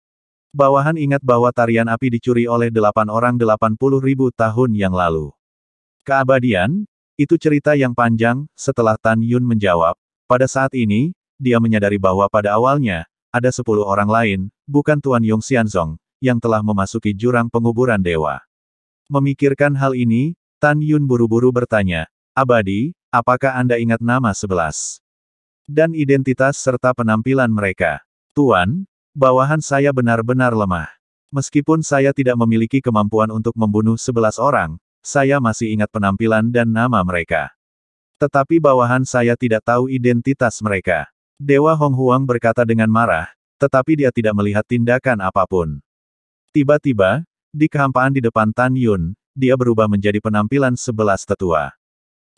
Bawahan ingat bahwa tarian api dicuri oleh 8 orang 80.000 tahun yang lalu. Keabadian? Itu cerita yang panjang. Setelah Tan Yun menjawab, pada saat ini, dia menyadari bahwa pada awalnya, ada 10 orang lain, bukan Tuan Yong Xianzong, yang telah memasuki jurang penguburan dewa. Memikirkan hal ini, Tan Yun buru-buru bertanya, Abadi, apakah Anda ingat nama 11? Dan identitas serta penampilan mereka? Tuan, bawahan saya benar-benar lemah. Meskipun saya tidak memiliki kemampuan untuk membunuh 11 orang, saya masih ingat penampilan dan nama mereka. Tetapi bawahan saya tidak tahu identitas mereka. Dewa Hong Huang berkata dengan marah, tetapi dia tidak melihat tindakan apapun. Tiba-tiba, di kehampaan di depan Tan Yun, dia berubah menjadi penampilan 11 tetua.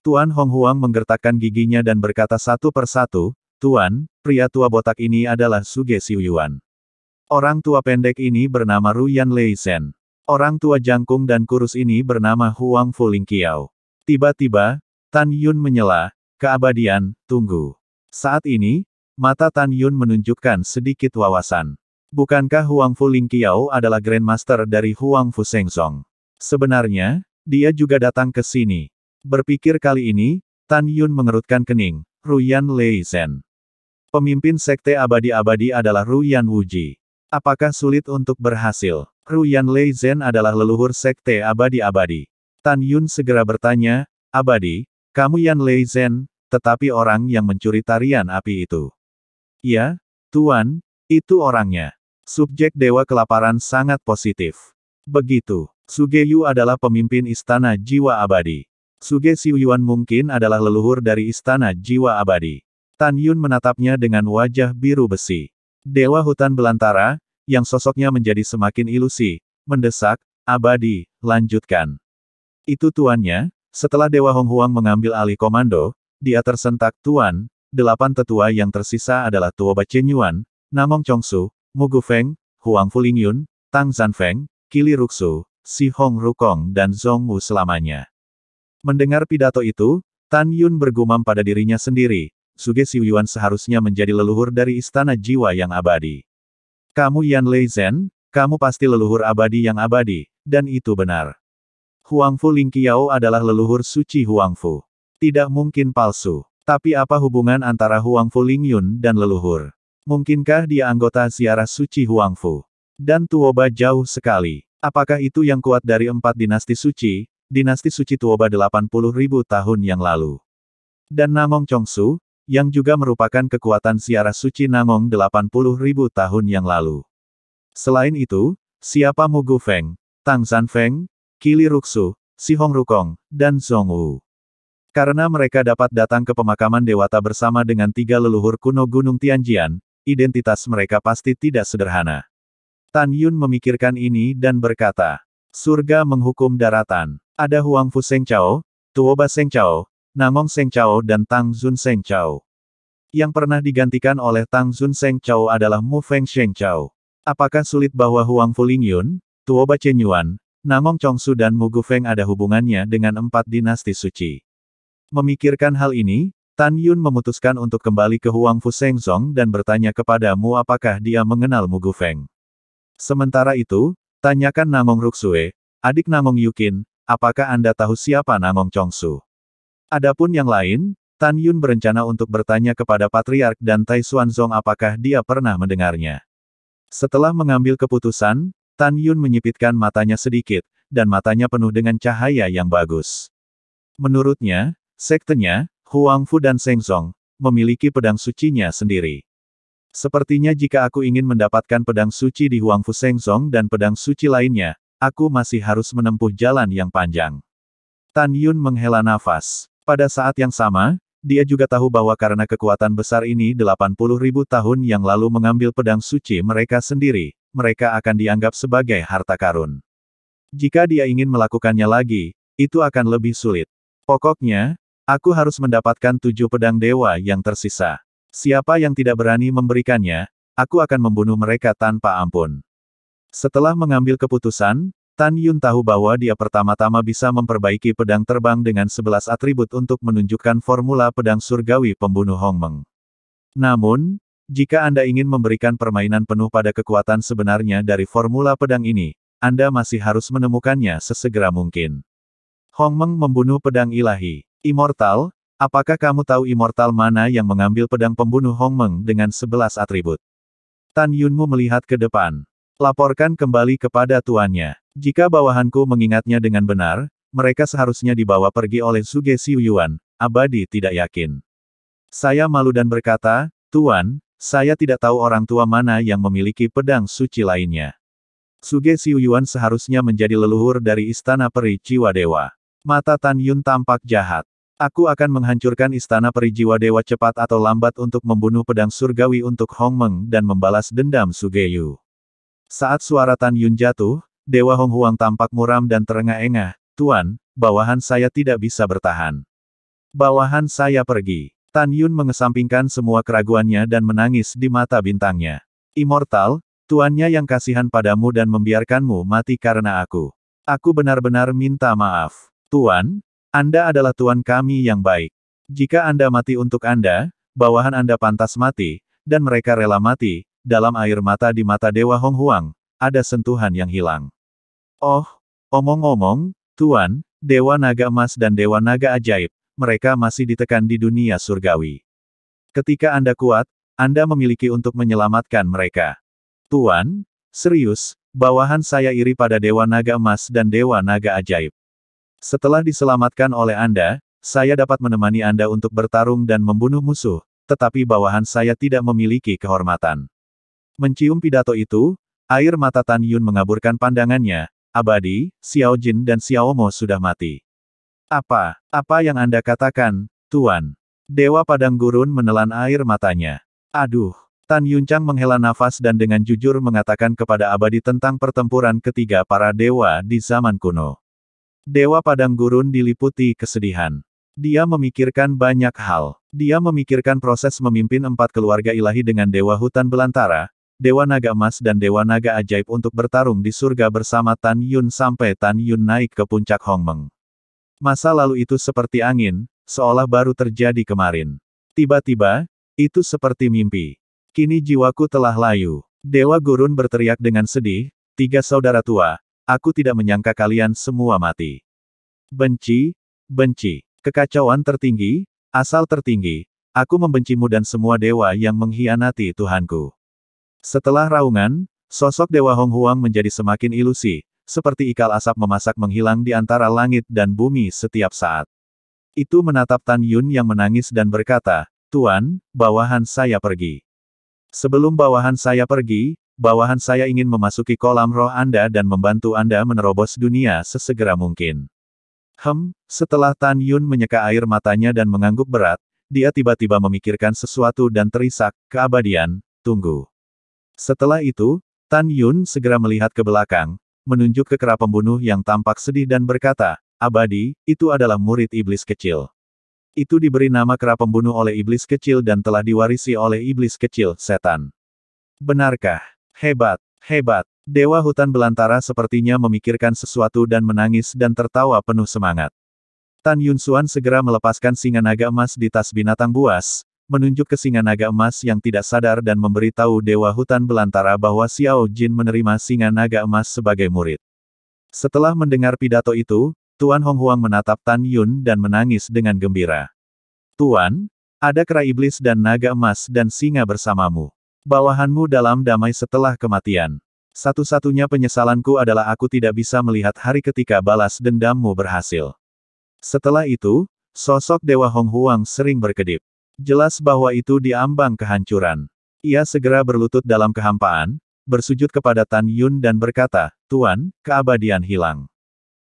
Tuan Hong Huang menggertakkan giginya dan berkata satu persatu, Tuan, pria tua botak ini adalah Suge Xiuyuan. Orang tua pendek ini bernama Ruyan Leisen. Orang tua jangkung dan kurus ini bernama Huang Fuling Kiao. Tiba-tiba, Tan Yun menyela, keabadian, tunggu. Saat ini, mata Tan Yun menunjukkan sedikit wawasan. Bukankah Huangfu Lingqiao adalah Grandmaster dari Huangfu Shengzong? Sebenarnya, dia juga datang ke sini. Berpikir kali ini, Tan Yun mengerutkan kening. Ruyan Leizhen. Pemimpin Sekte Abadi-Abadi adalah Ruyan Wuji. Apakah sulit untuk berhasil? Ruyan Leizhen adalah leluhur Sekte Abadi-Abadi. Tan Yun segera bertanya, Abadi, kamu Yan Leizhen, tetapi orang yang mencuri tarian api itu. Ya, Tuan, itu orangnya. Subjek Dewa Kelaparan sangat positif. Begitu. Sugeyu adalah pemimpin Istana Jiwa Abadi. Suge Xiuyuan mungkin adalah leluhur dari Istana Jiwa Abadi. Tan Yun menatapnya dengan wajah biru besi. Dewa Hutan Belantara, yang sosoknya menjadi semakin ilusi, mendesak, Abadi, lanjutkan. Itu tuannya, setelah Dewa Hong Huang mengambil alih komando, dia tersentak Tuan, 8 tetua yang tersisa adalah Tuoba Chenyuan, Namong Chongsu, Mugu Feng, Huang Fulingyun, Tang Zanfeng, Kili Ruksu, Si Hong Rukong dan Zhong Wu selamanya. Mendengar pidato itu, Tan Yun bergumam pada dirinya sendiri, Suge Xiuyuan seharusnya menjadi leluhur dari Istana Jiwa yang abadi. Kamu Yan Leizhen, kamu pasti leluhur abadi yang abadi, dan itu benar. Huangfu Lingqiao adalah leluhur suci Huangfu. Tidak mungkin palsu. Tapi apa hubungan antara Huangfu Lingyun dan leluhur? Mungkinkah dia anggota ziarah suci Huangfu? Dan Tuoba jauh sekali. Apakah itu yang kuat dari 4 dinasti suci Tuoba 80.000 tahun yang lalu? Dan Namong Chongsu, yang juga merupakan kekuatan ziarah suci Namong 80.000 tahun yang lalu. Selain itu, siapa Mugu Feng, Tang Zanfeng, Kili Ruksu, Si Hong Rukong, dan Zhong Wu? Karena mereka dapat datang ke pemakaman dewata bersama dengan 3 leluhur kuno Gunung Tianjian, identitas mereka pasti tidak sederhana. Tan Yun memikirkan ini dan berkata, surga menghukum daratan. Ada Huangfu Shengchao, Tuoba Shengchao, Namong Shengchao dan Tang Zun Shengchao. Yang pernah digantikan oleh Tang Zun Shengchao adalah Mu Feng Shengchao. Apakah sulit bahwa Huangfu Lingyun, Tuoba Chenyuan, Namong Chongsu dan Mugu Feng ada hubungannya dengan 4 dinasti suci? Memikirkan hal ini, Tan Yun memutuskan untuk kembali ke Huangfu Shengzong dan bertanya kepada Mu apakah dia mengenal Mugu Feng. Sementara itu, tanyakan Namong Ruksue, adik Namong Yukin, apakah Anda tahu siapa Namong Chongsu? Adapun yang lain, Tan Yun berencana untuk bertanya kepada Patriark dan Tai Xuanzong apakah dia pernah mendengarnya. Setelah mengambil keputusan, Tan Yun menyipitkan matanya sedikit, dan matanya penuh dengan cahaya yang bagus. Menurutnya, sektenya, Huangfu dan Shengzong, memiliki pedang sucinya sendiri. Sepertinya jika aku ingin mendapatkan pedang suci di Huangfu Shengzong dan pedang suci lainnya, aku masih harus menempuh jalan yang panjang. Tan Yun menghela nafas. Pada saat yang sama, dia juga tahu bahwa karena kekuatan besar ini 80.000 tahun yang lalu mengambil pedang suci mereka sendiri, mereka akan dianggap sebagai harta karun. Jika dia ingin melakukannya lagi, itu akan lebih sulit. Pokoknya, aku harus mendapatkan 7 pedang dewa yang tersisa. Siapa yang tidak berani memberikannya, aku akan membunuh mereka tanpa ampun. Setelah mengambil keputusan, Tan Yun tahu bahwa dia pertama-tama bisa memperbaiki pedang terbang dengan 11 atribut untuk menunjukkan formula pedang surgawi pembunuh Hongmeng. Namun, jika Anda ingin memberikan permainan penuh pada kekuatan sebenarnya dari formula pedang ini, Anda masih harus menemukannya sesegera mungkin. Hongmeng membunuh pedang ilahi. Immortal, apakah kamu tahu immortal mana yang mengambil pedang pembunuh Hongmeng dengan 11 atribut? Tan Yunmu melihat ke depan. Laporkan kembali kepada tuannya. Jika bawahanku mengingatnya dengan benar, mereka seharusnya dibawa pergi oleh Suge Xiuyuan, abadi tidak yakin. Saya malu dan berkata, Tuan, saya tidak tahu orang tua mana yang memiliki pedang suci lainnya. Suge Xiuyuan seharusnya menjadi leluhur dari Istana Peri Jiwa Dewa. Mata Tan Yun tampak jahat. Aku akan menghancurkan Istana Peri Jiwa Dewa cepat atau lambat untuk membunuh pedang surgawi untuk Hongmeng dan membalas dendam Sugeyu. Saat suara Tan Yun jatuh, Dewa Hong Huang tampak muram dan terengah-engah. Tuan, bawahan saya tidak bisa bertahan. Bawahan saya pergi. Tan Yun mengesampingkan semua keraguannya dan menangis di mata bintangnya. Immortal, tuannya yang kasihan padamu dan membiarkanmu mati karena aku. Aku benar-benar minta maaf. Tuan, Anda adalah tuan kami yang baik. Jika Anda mati untuk Anda, bawahan Anda pantas mati, dan mereka rela mati. Dalam air mata di mata Dewa Hong Huang, ada sentuhan yang hilang. Oh, omong-omong, Tuan, Dewa Naga Emas dan Dewa Naga Ajaib, mereka masih ditekan di dunia surgawi. Ketika Anda kuat, Anda memiliki untuk menyelamatkan mereka. Tuan, serius, bawahan saya iri pada Dewa Naga Emas dan Dewa Naga Ajaib. Setelah diselamatkan oleh Anda, saya dapat menemani Anda untuk bertarung dan membunuh musuh, tetapi bawahan saya tidak memiliki kehormatan. Mencium pidato itu, air mata Tan Yun mengaburkan pandangannya. Abadi, Xiao Jin dan Xiao Mo sudah mati. Apa yang Anda katakan, Tuan? Dewa Padang Gurun menelan air matanya. Aduh. Tan Yuncang menghela nafas dan dengan jujur mengatakan kepada Abadi tentang pertempuran ketiga para dewa di zaman kuno. Dewa Padang Gurun diliputi kesedihan. Dia memikirkan banyak hal. Dia memikirkan proses memimpin 4 keluarga ilahi dengan Dewa Hutan Belantara, Dewa Naga Emas dan Dewa Naga Ajaib untuk bertarung di surga bersama Tan Yun sampai Tan Yun naik ke puncak Hongmeng. Masa lalu itu seperti angin, seolah baru terjadi kemarin. Tiba-tiba, itu seperti mimpi. Kini jiwaku telah layu. Dewa Gurun berteriak dengan sedih, 3 saudara tua, aku tidak menyangka kalian semua mati. Benci, kekacauan tertinggi, asal tertinggi, aku membencimu dan semua dewa yang mengkhianati Tuhanku. Setelah raungan, sosok Dewa Hong Huang menjadi semakin ilusi, seperti ikal asap memasak menghilang di antara langit dan bumi setiap saat. Itu menatap Tan Yun yang menangis dan berkata, Tuan, bawahan saya pergi. Sebelum bawahan saya pergi, bawahan saya ingin memasuki kolam roh Anda dan membantu Anda menerobos dunia sesegera mungkin. Setelah Tan Yun menyeka air matanya dan mengangguk berat, dia tiba-tiba memikirkan sesuatu dan terisak, keabadian, tunggu. Setelah itu, Tan Yun segera melihat ke belakang, menunjuk ke kera pembunuh yang tampak sedih dan berkata, Abadi, itu adalah murid iblis kecil. Itu diberi nama kera pembunuh oleh iblis kecil dan telah diwarisi oleh iblis kecil, setan. Benarkah? Hebat. Dewa Hutan Belantara sepertinya memikirkan sesuatu dan menangis dan tertawa penuh semangat. Tan Yun Xuan segera melepaskan singa naga emas di tas binatang buas, menunjuk ke singa naga emas yang tidak sadar dan memberitahu Dewa Hutan Belantara bahwa Xiao Jin menerima singa naga emas sebagai murid. Setelah mendengar pidato itu, Tuan Hong Huang menatap Tan Yun dan menangis dengan gembira. Tuan, ada kera iblis dan naga emas dan singa bersamamu. Bawahanmu dalam damai setelah kematian. Satu-satunya penyesalanku adalah aku tidak bisa melihat hari ketika balas dendammu berhasil. Setelah itu, sosok Dewa Hong Huang sering berkedip. Jelas bahwa itu diambang kehancuran. Ia segera berlutut dalam kehampaan, bersujud kepada Tan Yun dan berkata, Tuan, keabadian hilang.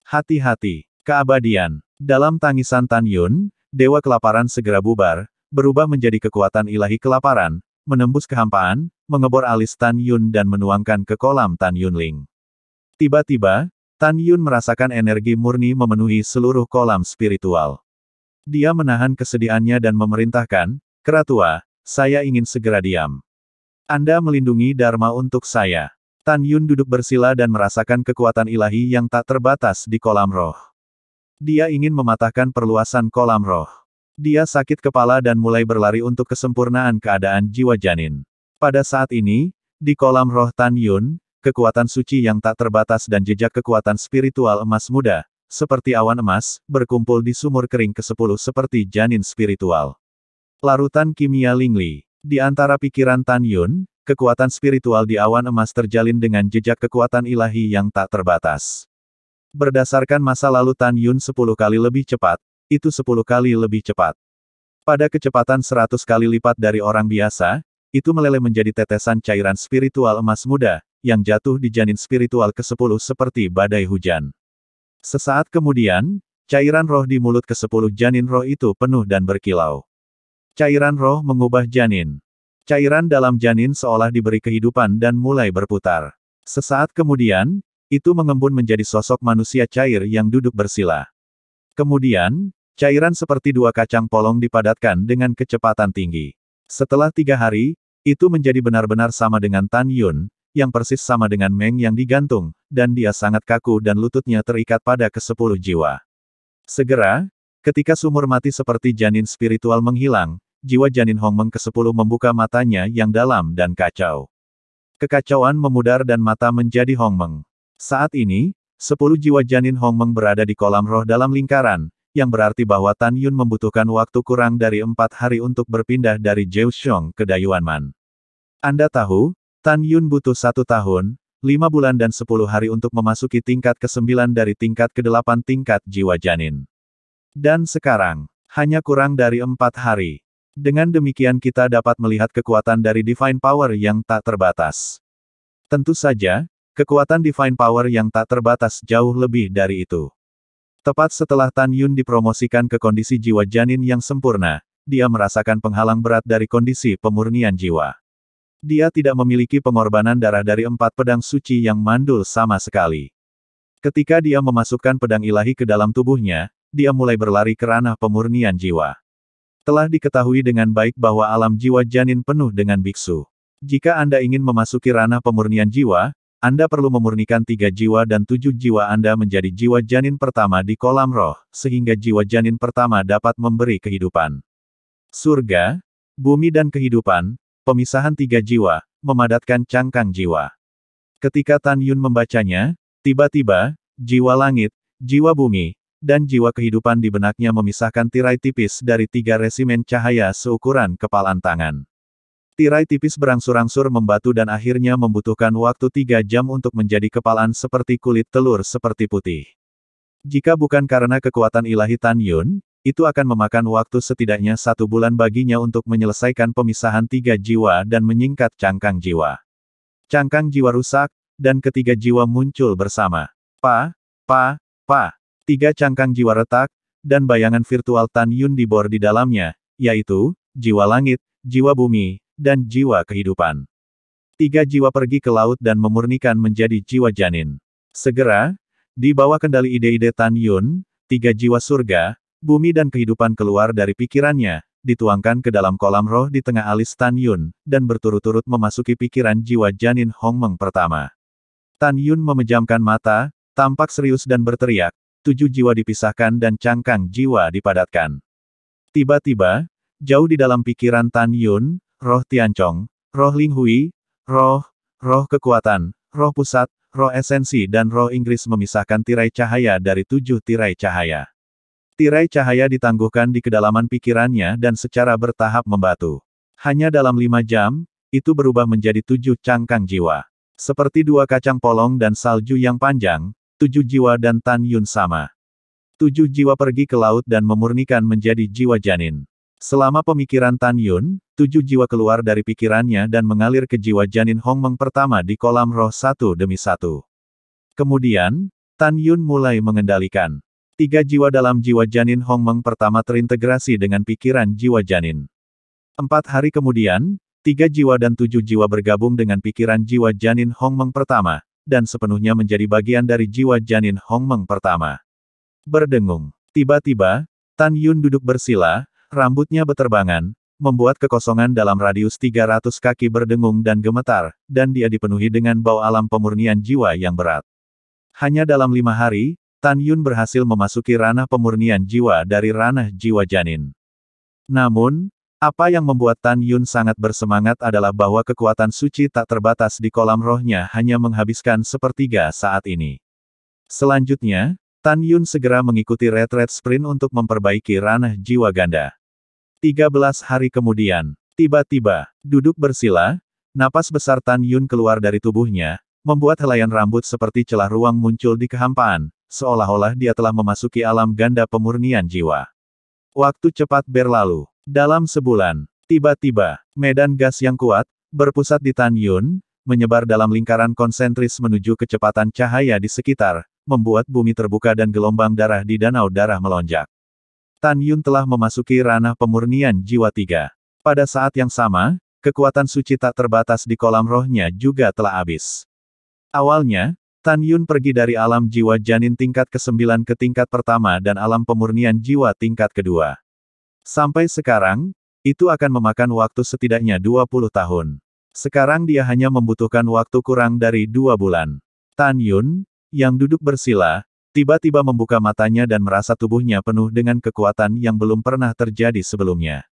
Hati-hati, keabadian. Dalam tangisan Tan Yun, Dewa Kelaparan segera bubar, berubah menjadi kekuatan ilahi kelaparan, menembus kehampaan, mengebor alis Tan Yun dan menuangkan ke kolam Tan Yunling. Tiba-tiba, Tan Yun merasakan energi murni memenuhi seluruh kolam spiritual. Dia menahan kesedihannya dan memerintahkan, kera tua, saya ingin segera diam. Anda melindungi Dharma untuk saya. Tan Yun duduk bersila dan merasakan kekuatan ilahi yang tak terbatas di kolam roh. Dia ingin mematahkan perluasan kolam roh. Dia sakit kepala dan mulai berlari untuk kesempurnaan keadaan jiwa janin. Pada saat ini, di kolam roh Tan Yun, kekuatan suci yang tak terbatas dan jejak kekuatan spiritual emas muda, seperti awan emas, berkumpul di sumur kering ke-10 seperti janin spiritual. Larutan kimia Lingli. Di antara pikiran Tan Yun, kekuatan spiritual di awan emas terjalin dengan jejak kekuatan ilahi yang tak terbatas. Berdasarkan masa lalu Tan Yun 10 kali lebih cepat, itu 10 kali lebih cepat. Pada kecepatan 100 kali lipat dari orang biasa, itu meleleh menjadi tetesan cairan spiritual emas muda, yang jatuh di janin spiritual ke-10 seperti badai hujan. Sesaat kemudian, cairan roh di mulut ke-10 janin roh itu penuh dan berkilau. Cairan roh mengubah janin. Cairan dalam janin seolah diberi kehidupan dan mulai berputar. Sesaat kemudian, itu mengembun menjadi sosok manusia cair yang duduk bersila. Kemudian, cairan seperti 2 kacang polong dipadatkan dengan kecepatan tinggi. Setelah 3 hari, itu menjadi benar-benar sama dengan Tan Yun, yang persis sama dengan Meng yang digantung, dan dia sangat kaku dan lututnya terikat pada ke-10 jiwa. Segera, ketika sumur mati seperti janin spiritual menghilang, jiwa janin Hongmeng ke-10 membuka matanya yang dalam dan kacau. Kekacauan memudar dan mata menjadi Hongmeng. Saat ini, 10 jiwa janin Hongmeng berada di kolam roh dalam lingkaran, yang berarti bahwa Tan Yun membutuhkan waktu kurang dari 4 hari untuk berpindah dari Zheoxiong ke Dayuanman. Anda tahu, Tan Yun butuh 1 tahun, 5 bulan dan 10 hari untuk memasuki tingkat ke-9 dari tingkat ke-8 tingkat jiwa janin. Dan sekarang, hanya kurang dari 4 hari. Dengan demikian kita dapat melihat kekuatan dari Divine Power yang tak terbatas. Tentu saja, kekuatan Divine Power yang tak terbatas jauh lebih dari itu. Tepat setelah Tan Yun dipromosikan ke kondisi jiwa janin yang sempurna, dia merasakan penghalang berat dari kondisi pemurnian jiwa. Dia tidak memiliki pengorbanan darah dari 4 pedang suci yang mandul sama sekali. Ketika dia memasukkan pedang ilahi ke dalam tubuhnya, dia mulai berlari ke ranah pemurnian jiwa. Telah diketahui dengan baik bahwa alam jiwa janin penuh dengan biksu. Jika Anda ingin memasuki ranah pemurnian jiwa, Anda perlu memurnikan 3 jiwa dan 7 jiwa Anda menjadi jiwa janin pertama di kolam roh, sehingga jiwa janin pertama dapat memberi kehidupan. Surga, bumi dan kehidupan, pemisahan 3 jiwa, memadatkan cangkang jiwa. Ketika Tan Yun membacanya, tiba-tiba, jiwa langit, jiwa bumi, dan jiwa kehidupan di benaknya memisahkan tirai tipis dari 3 resimen cahaya seukuran kepalan tangan. Tirai tipis berangsur-angsur membatu dan akhirnya membutuhkan waktu 3 jam untuk menjadi kepalan seperti kulit telur seperti putih. Jika bukan karena kekuatan ilahi Tan Yun, itu akan memakan waktu setidaknya 1 bulan baginya untuk menyelesaikan pemisahan 3 jiwa dan menyingkat cangkang jiwa. Cangkang jiwa rusak, dan ketiga jiwa muncul bersama. 3 cangkang jiwa retak, dan bayangan virtual Tan Yun dibor di dalamnya, yaitu, jiwa langit, jiwa bumi, dan jiwa kehidupan. 3 jiwa pergi ke laut dan memurnikan menjadi jiwa janin. Segera, di bawah kendali ide-ide Tan Yun, 3 jiwa surga, bumi dan kehidupan keluar dari pikirannya, dituangkan ke dalam kolam roh di tengah alis Tan Yun, dan berturut-turut memasuki pikiran jiwa janin Hongmeng pertama. Tan Yun memejamkan mata, tampak serius dan berteriak, 7 jiwa dipisahkan dan cangkang jiwa dipadatkan. Tiba-tiba, jauh di dalam pikiran Tan Yun, roh Tiancong, roh Ling Hui, roh kekuatan, roh pusat, roh esensi dan roh Inggris memisahkan tirai cahaya dari 7 tirai cahaya. Tirai cahaya ditangguhkan di kedalaman pikirannya dan secara bertahap membatu. Hanya dalam 5 jam, itu berubah menjadi 7 cangkang jiwa. Seperti 2 kacang polong dan salju yang panjang, 7 jiwa dan Tan Yun sama. 7 jiwa pergi ke laut dan memurnikan menjadi jiwa janin. Selama pemikiran Tan Yun, 7 jiwa keluar dari pikirannya dan mengalir ke jiwa janin Hongmeng pertama di kolam roh satu demi satu. Kemudian, Tan Yun mulai mengendalikan. 3 jiwa dalam jiwa janin Hongmeng pertama terintegrasi dengan pikiran jiwa janin. 4 hari kemudian, 3 jiwa dan 7 jiwa bergabung dengan pikiran jiwa janin Hongmeng pertama, dan sepenuhnya menjadi bagian dari jiwa janin Hongmeng pertama. Berdengung. Tiba-tiba, Tan Yun duduk bersila, rambutnya beterbangan, membuat kekosongan dalam radius 300 kaki berdengung dan gemetar, dan dia dipenuhi dengan bau alam pemurnian jiwa yang berat. Hanya dalam 5 hari, Tan Yun berhasil memasuki ranah pemurnian jiwa dari ranah jiwa janin. Namun, apa yang membuat Tan Yun sangat bersemangat adalah bahwa kekuatan suci tak terbatas di kolam rohnya hanya menghabiskan sepertiga saat ini. Selanjutnya, Tan Yun segera mengikuti retret sprint untuk memperbaiki ranah jiwa ganda. 13 hari kemudian, tiba-tiba, duduk bersila, napas besar Tan Yun keluar dari tubuhnya, membuat helaian rambut seperti celah ruang muncul di kehampaan, seolah-olah dia telah memasuki alam ganda pemurnian jiwa. Waktu cepat berlalu. Dalam sebulan, tiba-tiba, medan gas yang kuat, berpusat di Tan Yun, menyebar dalam lingkaran konsentris menuju kecepatan cahaya di sekitar, membuat bumi terbuka dan gelombang darah di danau darah melonjak. Tan Yun telah memasuki ranah pemurnian jiwa 3. Pada saat yang sama, kekuatan suci tak terbatas di kolam rohnya juga telah habis. Awalnya, Tan Yun pergi dari alam jiwa janin tingkat ke-9 ke tingkat pertama dan alam pemurnian jiwa tingkat kedua. Sampai sekarang, itu akan memakan waktu setidaknya 20 tahun. Sekarang dia hanya membutuhkan waktu kurang dari 2 bulan. Tan Yun, yang duduk bersila, tiba-tiba membuka matanya dan merasa tubuhnya penuh dengan kekuatan yang belum pernah terjadi sebelumnya.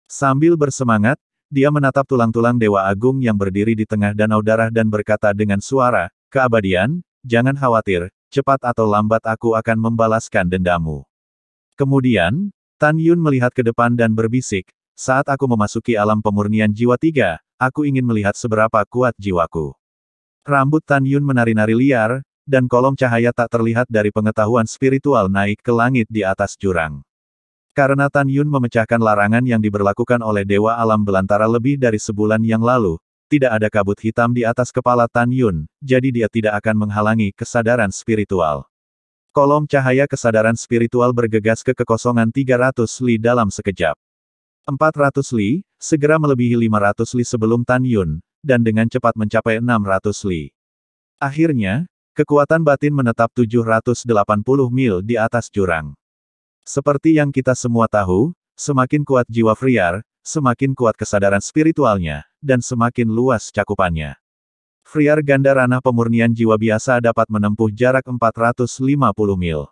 Sambil bersemangat, dia menatap tulang-tulang Dewa Agung yang berdiri di tengah danau darah dan berkata dengan suara, "Keabadian, jangan khawatir, cepat atau lambat aku akan membalaskan dendamu." Kemudian, Tan Yun melihat ke depan dan berbisik, "Saat aku memasuki alam pemurnian jiwa 3, aku ingin melihat seberapa kuat jiwaku." Rambut Tan Yun menari-nari liar, dan kolom cahaya tak terlihat dari pengetahuan spiritual naik ke langit di atas jurang. Karena Tan Yun memecahkan larangan yang diberlakukan oleh Dewa Alam Belantara lebih dari sebulan yang lalu, tidak ada kabut hitam di atas kepala Tan Yun, jadi dia tidak akan menghalangi kesadaran spiritual. Kolom cahaya kesadaran spiritual bergegas ke kekosongan 300 li dalam sekejap. 400 li, segera melebihi 500 li sebelum Tan Yun, dan dengan cepat mencapai 600 li. Akhirnya, kekuatan batin menetap 780 mil di atas jurang. Seperti yang kita semua tahu, semakin kuat jiwa Friar, semakin kuat kesadaran spiritualnya, dan semakin luas cakupannya. Friar ganda ranah pemurnian jiwa biasa dapat menempuh jarak 450 mil.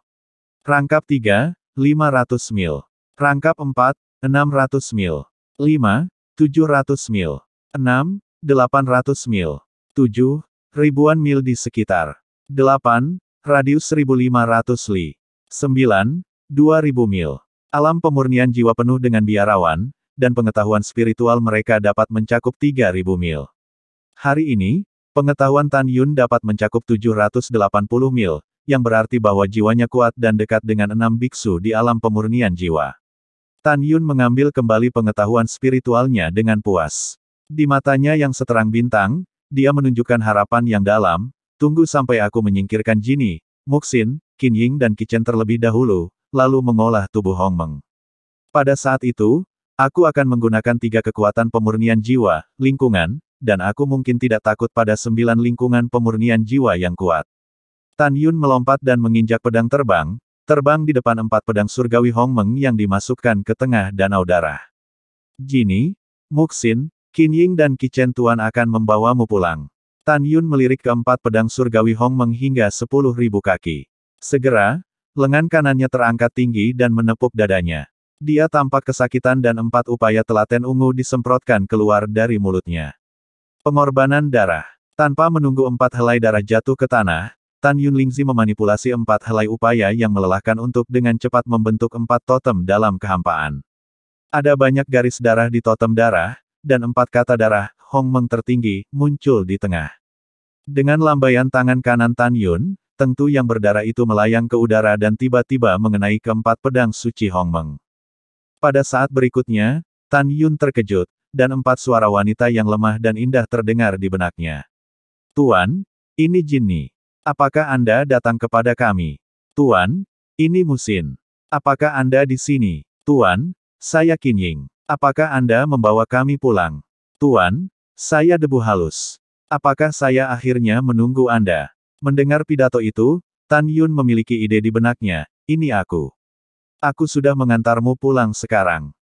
Rangkap 3, 500 mil. Rangkap 4, 600 mil. 5, 700 mil. 6, 800 mil. 7, ribuan mil di sekitar. 8, radius 1500 li. 9, 2000 mil. Alam pemurnian jiwa penuh dengan biarawan, dan pengetahuan spiritual mereka dapat mencakup 3000 mil. Hari ini, pengetahuan Tan Yun dapat mencakup 780 mil, yang berarti bahwa jiwanya kuat dan dekat dengan 6 biksu di alam pemurnian jiwa. Tan Yun mengambil kembali pengetahuan spiritualnya dengan puas. Di matanya yang seterang bintang, dia menunjukkan harapan yang dalam, "Tunggu sampai aku menyingkirkan Jinni, Muxin, Qin Ying dan Qichen terlebih dahulu, lalu mengolah tubuh Hongmeng. Pada saat itu, aku akan menggunakan 3 kekuatan pemurnian jiwa, lingkungan, dan aku mungkin tidak takut pada 9 lingkungan pemurnian jiwa yang kuat." Tan Yun melompat dan menginjak pedang terbang di depan 4 pedang surgawi Hongmeng yang dimasukkan ke tengah danau darah. "Jinni, Muxin, Qin Ying dan Qichen Tuan akan membawamu pulang." Tan Yun melirik ke 4 pedang surgawi Hongmeng hingga 10.000 kaki. Segera, lengan kanannya terangkat tinggi dan menepuk dadanya. Dia tampak kesakitan dan 4 upaya telaten ungu disemprotkan keluar dari mulutnya. Pengorbanan darah. Tanpa menunggu 4 helai darah jatuh ke tanah, Tan Yun Lingzi memanipulasi 4 helai upaya yang melelahkan untuk dengan cepat membentuk 4 totem dalam kehampaan. Ada banyak garis darah di totem darah, dan 4 kata darah, Hongmeng tertinggi, muncul di tengah. Dengan lambaian tangan kanan Tan Yun, tentu yang berdarah itu melayang ke udara dan tiba-tiba mengenai keempat pedang suci Hongmeng. Pada saat berikutnya, Tan Yun terkejut, dan 4 suara wanita yang lemah dan indah terdengar di benaknya. "Tuan, ini Jinni. Apakah Anda datang kepada kami?" "Tuan, ini Muxin. Apakah Anda di sini?" "Tuan, saya Qin Ying. Apakah Anda membawa kami pulang?" "Tuan, saya debu halus. Apakah saya akhirnya menunggu Anda?" Mendengar pidato itu, Tan Yun memiliki ide di benaknya, "Ini aku. Aku sudah mengantarmu pulang sekarang."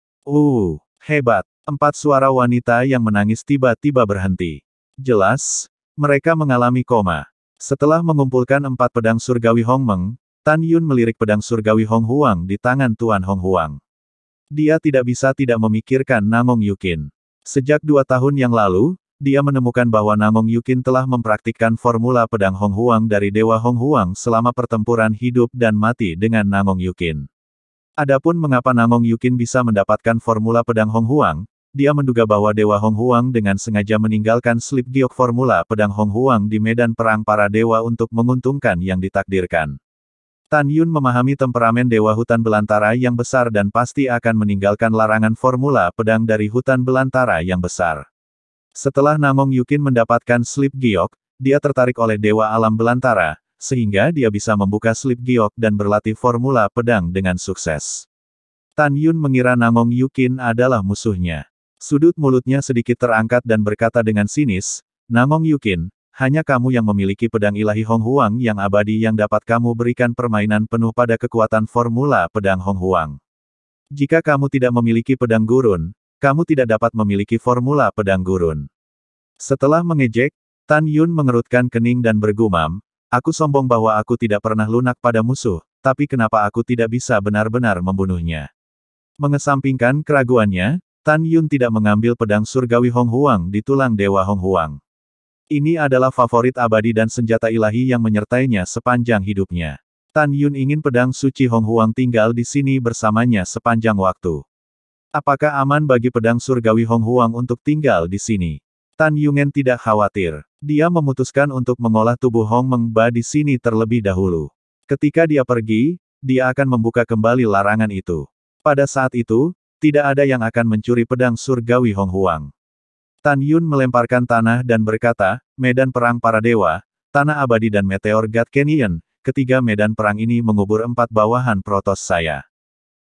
Hebat. 4 suara wanita yang menangis tiba-tiba berhenti. Jelas, mereka mengalami koma. Setelah mengumpulkan 4 pedang surgawi Hongmeng, Tan Yun melirik pedang surgawi Hong Huang di tangan Tuan Hong Huang. Dia tidak bisa tidak memikirkan Namong Yukin. Sejak 2 tahun yang lalu, dia menemukan bahwa Namong Yukin telah mempraktikkan formula pedang Hong Huang dari Dewa Hong Huang selama pertempuran hidup dan mati dengan Namong Yukin. Adapun mengapa Namong Yukin bisa mendapatkan formula pedang Hong Huang, dia menduga bahwa Dewa Hong Huang dengan sengaja meninggalkan slip giok formula pedang Hong Huang di medan perang para dewa untuk menguntungkan yang ditakdirkan. Tan Yun memahami temperamen Dewa Hutan Belantara yang besar dan pasti akan meninggalkan larangan formula pedang dari Hutan Belantara yang besar. Setelah Namong Yukin mendapatkan slip giok, dia tertarik oleh Dewa Alam Belantara, sehingga dia bisa membuka slip giok dan berlatih formula pedang dengan sukses. Tan Yun mengira Namong Yukin adalah musuhnya. Sudut mulutnya sedikit terangkat dan berkata dengan sinis, "Namong Yukin, hanya kamu yang memiliki pedang ilahi Hong Huang yang abadi yang dapat kamu berikan permainan penuh pada kekuatan formula pedang Hong Huang. Jika kamu tidak memiliki pedang gurun, kamu tidak dapat memiliki formula pedang gurun." Setelah mengejek, Tan Yun mengerutkan kening dan bergumam, "Aku sombong bahwa aku tidak pernah lunak pada musuh, tapi kenapa aku tidak bisa benar-benar membunuhnya?" Mengesampingkan keraguannya, Tan Yun tidak mengambil pedang surgawi Hong Huang di tulang Dewa Hong Huang. Ini adalah favorit abadi dan senjata ilahi yang menyertainya sepanjang hidupnya. Tan Yun ingin pedang suci Hong Huang tinggal di sini bersamanya sepanjang waktu. Apakah aman bagi pedang surgawi Hong Huang untuk tinggal di sini? Tan Yungen tidak khawatir. Dia memutuskan untuk mengolah tubuh Hong Mengba di sini terlebih dahulu. Ketika dia pergi, dia akan membuka kembali larangan itu. Pada saat itu, tidak ada yang akan mencuri pedang surgawi Hong Huang. Tan Yun melemparkan tanah dan berkata, medan perang para dewa, tanah abadi dan meteor God Canyon, ketiga medan perang ini mengubur 4 bawahan protos saya.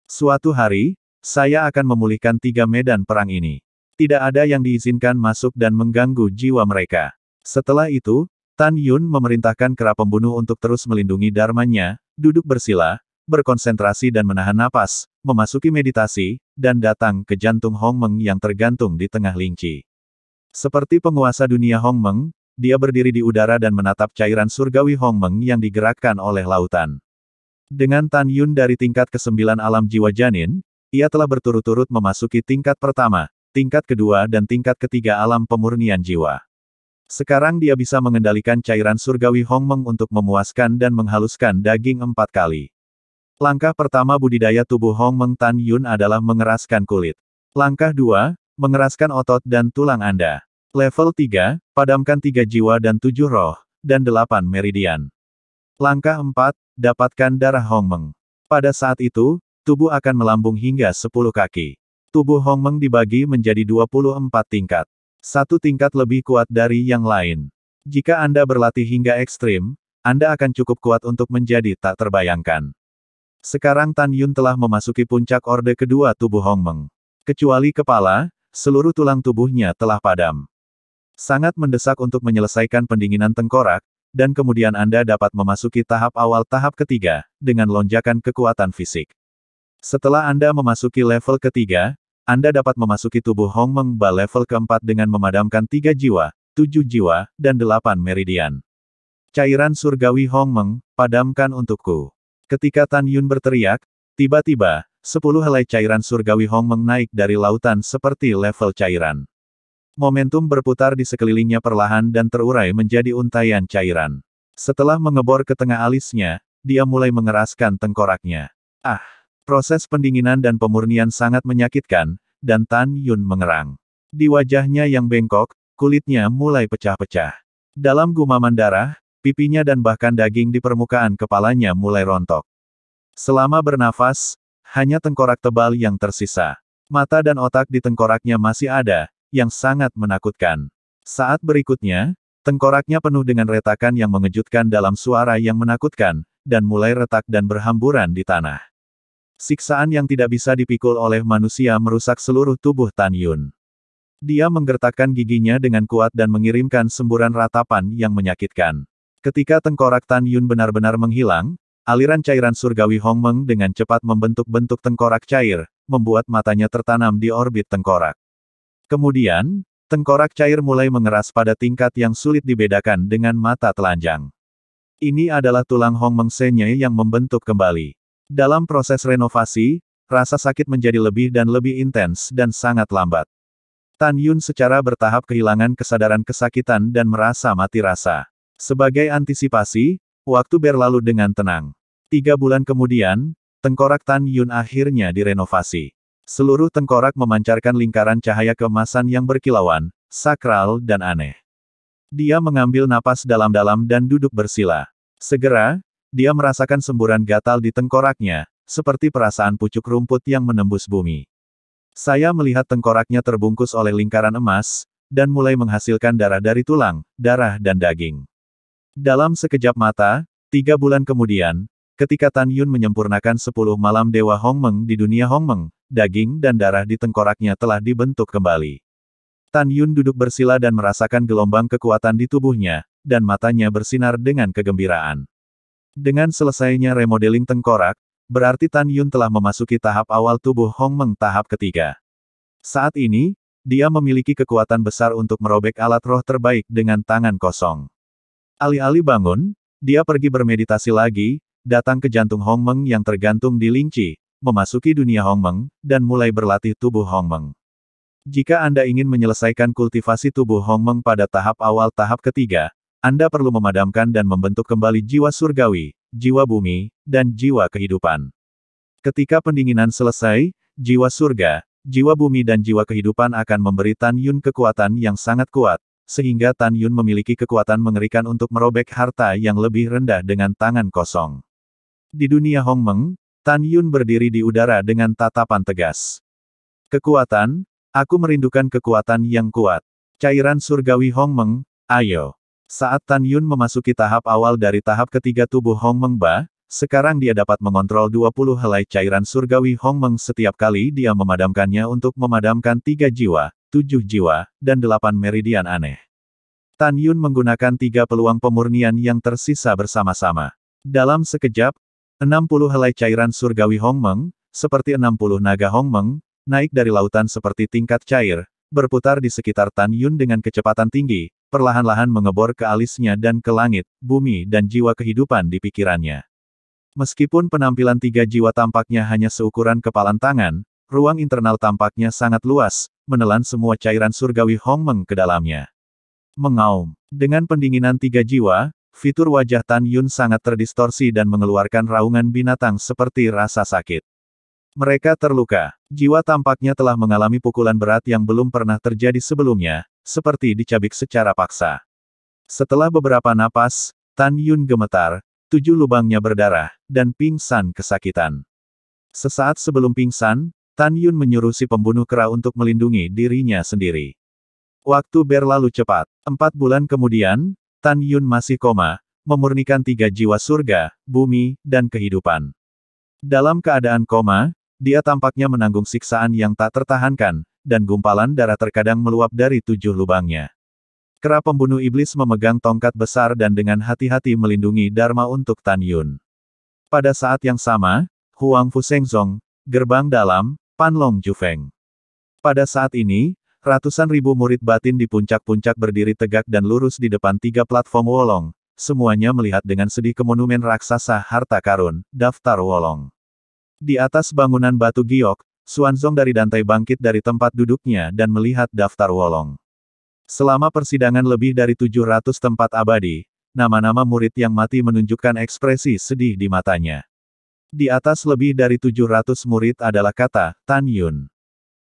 Suatu hari, saya akan memulihkan 3 medan perang ini. Tidak ada yang diizinkan masuk dan mengganggu jiwa mereka. Setelah itu, Tan Yun memerintahkan kera pembunuh untuk terus melindungi dharmanya, duduk bersila, berkonsentrasi dan menahan napas, memasuki meditasi, dan datang ke jantung Hong Meng yang tergantung di tengah lingci. Seperti penguasa dunia Hong Meng, dia berdiri di udara dan menatap cairan surgawi Hong Meng yang digerakkan oleh lautan. Dengan Tan Yun dari tingkat ke-9 alam jiwa janin, ia telah berturut-turut memasuki tingkat pertama, tingkat kedua dan tingkat ketiga alam pemurnian jiwa. Sekarang dia bisa mengendalikan cairan surgawi Hong Meng untuk memuaskan dan menghaluskan daging 4 kali. Langkah pertama budidaya tubuh Hong Meng Tan Yun adalah mengeraskan kulit. Langkah 2, mengeraskan otot dan tulang Anda. Level 3, padamkan 3 jiwa dan 7 roh, dan 8 meridian. Langkah 4, dapatkan darah Hong Meng. Pada saat itu, tubuh akan melambung hingga 10 kaki. Tubuh Hong Meng dibagi menjadi 24 tingkat. Satu tingkat lebih kuat dari yang lain. Jika Anda berlatih hingga ekstrim, Anda akan cukup kuat untuk menjadi tak terbayangkan. Sekarang Tan Yun telah memasuki puncak orde kedua tubuh Hong Meng. Kecuali kepala, seluruh tulang tubuhnya telah padam. Sangat mendesak untuk menyelesaikan pendinginan tengkorak, dan kemudian Anda dapat memasuki tahap awal tahap ketiga, dengan lonjakan kekuatan fisik. Setelah Anda memasuki level ketiga, Anda dapat memasuki tubuh Hong Mengba level keempat dengan memadamkan 3 jiwa, 7 jiwa, dan 8 meridian. Cairan surgawi Hong Meng, padamkan untukku. Ketika Tan Yun berteriak, tiba-tiba, 10 helai cairan surgawi Hong Meng naik dari lautan seperti level cairan. Momentum berputar di sekelilingnya perlahan dan terurai menjadi untaian cairan. Setelah mengebor ke tengah alisnya, dia mulai mengeraskan tengkoraknya. Proses pendinginan dan pemurnian sangat menyakitkan, dan Tan Yun mengerang. Di wajahnya yang bengkok, kulitnya mulai pecah-pecah. Dalam gumaman darah, pipinya dan bahkan daging di permukaan kepalanya mulai rontok. Selama bernafas, hanya tengkorak tebal yang tersisa. Mata dan otak di tengkoraknya masih ada, yang sangat menakutkan. Saat berikutnya, tengkoraknya penuh dengan retakan yang mengejutkan dalam suara yang menakutkan, dan mulai retak dan berhamburan di tanah. Siksaan yang tidak bisa dipikul oleh manusia merusak seluruh tubuh Tan Yun. Dia menggertakkan giginya dengan kuat dan mengirimkan semburan ratapan yang menyakitkan. Ketika tengkorak Tan Yun benar-benar menghilang, aliran cairan surgawi Hong Meng dengan cepat membentuk bentuk tengkorak cair, membuat matanya tertanam di orbit tengkorak. Kemudian, tengkorak cair mulai mengeras pada tingkat yang sulit dibedakan dengan mata telanjang. Ini adalah tulang Hong Meng Senye yang membentuk kembali. Dalam proses renovasi, rasa sakit menjadi lebih dan lebih intens dan sangat lambat. Tan Yun secara bertahap kehilangan kesadaran kesakitan dan merasa mati rasa. Sebagai antisipasi, waktu berlalu dengan tenang. 3 bulan kemudian, tengkorak Tan Yun akhirnya direnovasi. Seluruh tengkorak memancarkan lingkaran cahaya keemasan yang berkilauan, sakral dan aneh. Dia mengambil napas dalam-dalam dan duduk bersila. Segera, dia merasakan semburan gatal di tengkoraknya, seperti perasaan pucuk rumput yang menembus bumi. Saya melihat tengkoraknya terbungkus oleh lingkaran emas, dan mulai menghasilkan darah dari tulang, darah dan daging. Dalam sekejap mata, 3 bulan kemudian, ketika Tan Yun menyempurnakan 10 malam Dewa Hong Meng di dunia Hong Meng, daging dan darah di tengkoraknya telah dibentuk kembali. Tan Yun duduk bersila dan merasakan gelombang kekuatan di tubuhnya, dan matanya bersinar dengan kegembiraan. Dengan selesainya remodeling tengkorak, berarti Tan Yun telah memasuki tahap awal tubuh Hong Meng tahap ketiga. Saat ini, dia memiliki kekuatan besar untuk merobek alat roh terbaik dengan tangan kosong. Alih-alih bangun, dia pergi bermeditasi lagi, datang ke jantung Hong Meng yang tergantung di lingci, memasuki dunia Hong Meng, dan mulai berlatih tubuh Hong Meng. Jika Anda ingin menyelesaikan kultivasi tubuh Hongmeng pada tahap awal tahap ketiga, Anda perlu memadamkan dan membentuk kembali jiwa surgawi, jiwa bumi, dan jiwa kehidupan. Ketika pendinginan selesai, jiwa surga, jiwa bumi dan jiwa kehidupan akan memberi Tan Yun kekuatan yang sangat kuat, sehingga Tan Yun memiliki kekuatan mengerikan untuk merobek harta yang lebih rendah dengan tangan kosong. Di dunia Hongmeng, Tan Yun berdiri di udara dengan tatapan tegas. Kekuatan, aku merindukan kekuatan yang kuat. Cairan surgawi Hongmeng, ayo. Saat Tan Yun memasuki tahap awal dari tahap ketiga tubuh Hongmeng Ba, sekarang dia dapat mengontrol 20 helai cairan surgawi Hongmeng setiap kali dia memadamkannya untuk memadamkan 3 jiwa, 7 jiwa, dan 8 meridian aneh. Tan Yun menggunakan 3 peluang pemurnian yang tersisa bersama-sama. Dalam sekejap, 60 helai cairan surgawi Hongmeng, seperti 60 naga Hongmeng, naik dari lautan seperti tingkat cair, berputar di sekitar Tan Yun dengan kecepatan tinggi, perlahan-lahan mengebor ke alisnya dan ke langit, bumi dan jiwa kehidupan di pikirannya. Meskipun penampilan 3 jiwa tampaknya hanya seukuran kepalan tangan, ruang internal tampaknya sangat luas, menelan semua cairan surgawi Hongmeng ke dalamnya. Mengaum. Dengan pendinginan 3 jiwa, fitur wajah Tan Yun sangat terdistorsi dan mengeluarkan raungan binatang seperti rasa sakit. Mereka terluka. Jiwa tampaknya telah mengalami pukulan berat yang belum pernah terjadi sebelumnya, seperti dicabik secara paksa. Setelah beberapa napas, Tan Yun gemetar, 7 lubangnya berdarah, dan pingsan kesakitan. Sesaat sebelum pingsan, Tan Yun menyuruh si pembunuh kera untuk melindungi dirinya sendiri. Waktu berlalu cepat. 4 bulan kemudian, Tan Yun masih koma, memurnikan 3 jiwa surga, bumi, dan kehidupan. Dalam keadaan koma, dia tampaknya menanggung siksaan yang tak tertahankan, dan gumpalan darah terkadang meluap dari 7 lubangnya. Kera pembunuh iblis memegang tongkat besar dan dengan hati-hati melindungi Dharma untuk Tan Yun. Pada saat yang sama, Huang Fu Shengzong, gerbang dalam, Panlong Jufeng. Pada saat ini, ratusan ribu murid batin di puncak-puncak berdiri tegak dan lurus di depan 3 platform Wolong, semuanya melihat dengan sedih ke monumen raksasa harta karun, daftar Wolong. Di atas bangunan batu giok, Xuanzong dari Dantai bangkit dari tempat duduknya dan melihat daftar Wolong. Selama persidangan lebih dari 700 tempat abadi, nama-nama murid yang mati menunjukkan ekspresi sedih di matanya. Di atas lebih dari 700 murid adalah kata, Tan Yun.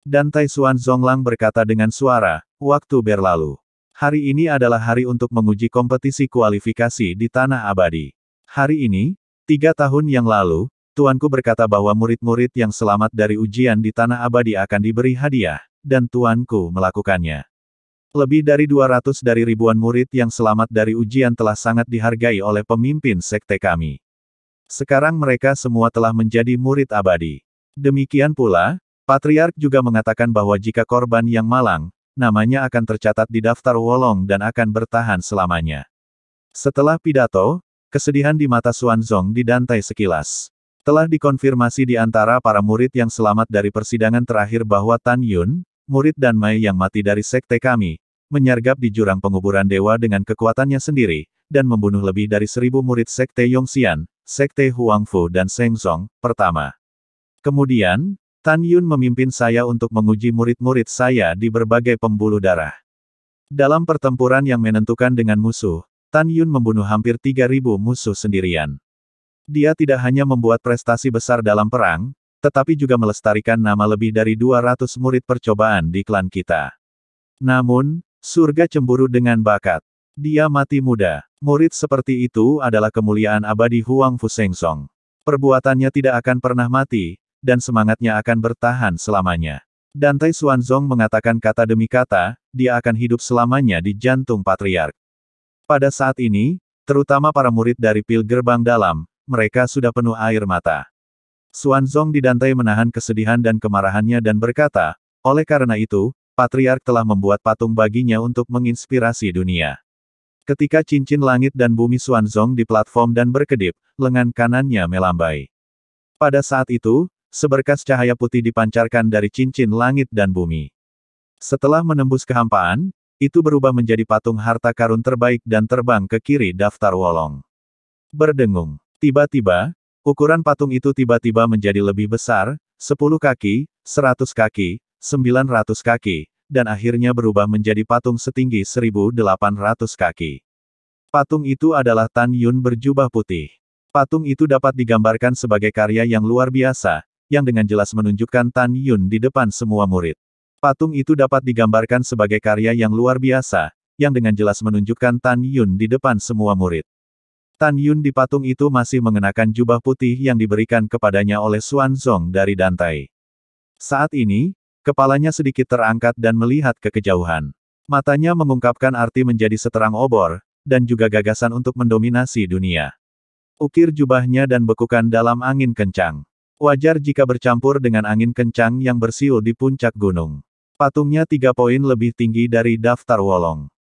Dantai Xuanzong Lang berkata dengan suara, waktu berlalu. Hari ini adalah hari untuk menguji kompetisi kualifikasi di Tanah Abadi. Hari ini, 3 tahun yang lalu, Tuanku berkata bahwa murid-murid yang selamat dari ujian di Tanah Abadi akan diberi hadiah, dan Tuanku melakukannya. Lebih dari 200 dari ribuan murid yang selamat dari ujian telah sangat dihargai oleh pemimpin sekte kami. Sekarang mereka semua telah menjadi murid abadi. Demikian pula, Patriark juga mengatakan bahwa jika korban yang malang, namanya akan tercatat di daftar Wolong dan akan bertahan selamanya. Setelah pidato, kesedihan di mata Xuanzong didantai sekilas. Telah dikonfirmasi di antara para murid yang selamat dari persidangan terakhir bahwa Tan Yun, murid Dan Mai yang mati dari sekte kami, menyergap di jurang penguburan dewa dengan kekuatannya sendiri, dan membunuh lebih dari 1000 murid sekte Yongxian, sekte Huangfu dan Shengzong, pertama. Kemudian, Tan Yun memimpin saya untuk menguji murid-murid saya di berbagai pembuluh darah. Dalam pertempuran yang menentukan dengan musuh, Tan Yun membunuh hampir 3000 musuh sendirian. Dia tidak hanya membuat prestasi besar dalam perang, tetapi juga melestarikan nama lebih dari 200 murid percobaan di klan kita. Namun, surga cemburu dengan bakat. Dia mati muda. Murid seperti itu adalah kemuliaan abadi Huang Fu Shengzong. Perbuatannya tidak akan pernah mati, dan semangatnya akan bertahan selamanya. Dantai Xuanzong mengatakan kata demi kata, dia akan hidup selamanya di jantung Patriark. Pada saat ini, terutama para murid dari pil gerbang dalam, mereka sudah penuh air mata. Xuanzong didantai menahan kesedihan dan kemarahannya dan berkata, oleh karena itu, Patriark telah membuat patung baginya untuk menginspirasi dunia. Ketika cincin langit dan bumi Xuanzong di platform dan berkedip, lengan kanannya melambai. Pada saat itu, seberkas cahaya putih dipancarkan dari cincin langit dan bumi. Setelah menembus kehampaan, itu berubah menjadi patung harta karun terbaik dan terbang ke kiri daftar Wolong. Berdengung. Tiba-tiba, ukuran patung itu tiba-tiba menjadi lebih besar, 10 kaki, 100 kaki, 900 kaki, dan akhirnya berubah menjadi patung setinggi 1.800 kaki. Patung itu adalah Tan Yun berjubah putih. Patung itu dapat digambarkan sebagai karya yang luar biasa, yang dengan jelas menunjukkan Tan Yun di depan semua murid. Patung itu dapat digambarkan sebagai karya yang luar biasa, yang dengan jelas menunjukkan Tan Yun di depan semua murid. Tan Yun di patung itu masih mengenakan jubah putih yang diberikan kepadanya oleh Xuan Zong dari Dantai. Saat ini, kepalanya sedikit terangkat dan melihat ke kejauhan. Matanya mengungkapkan arti menjadi seterang obor, dan juga gagasan untuk mendominasi dunia. Ukir jubahnya dan bekukan dalam angin kencang. Wajar jika bercampur dengan angin kencang yang bersiul di puncak gunung. Patungnya 3 poin lebih tinggi dari daftar Wolong.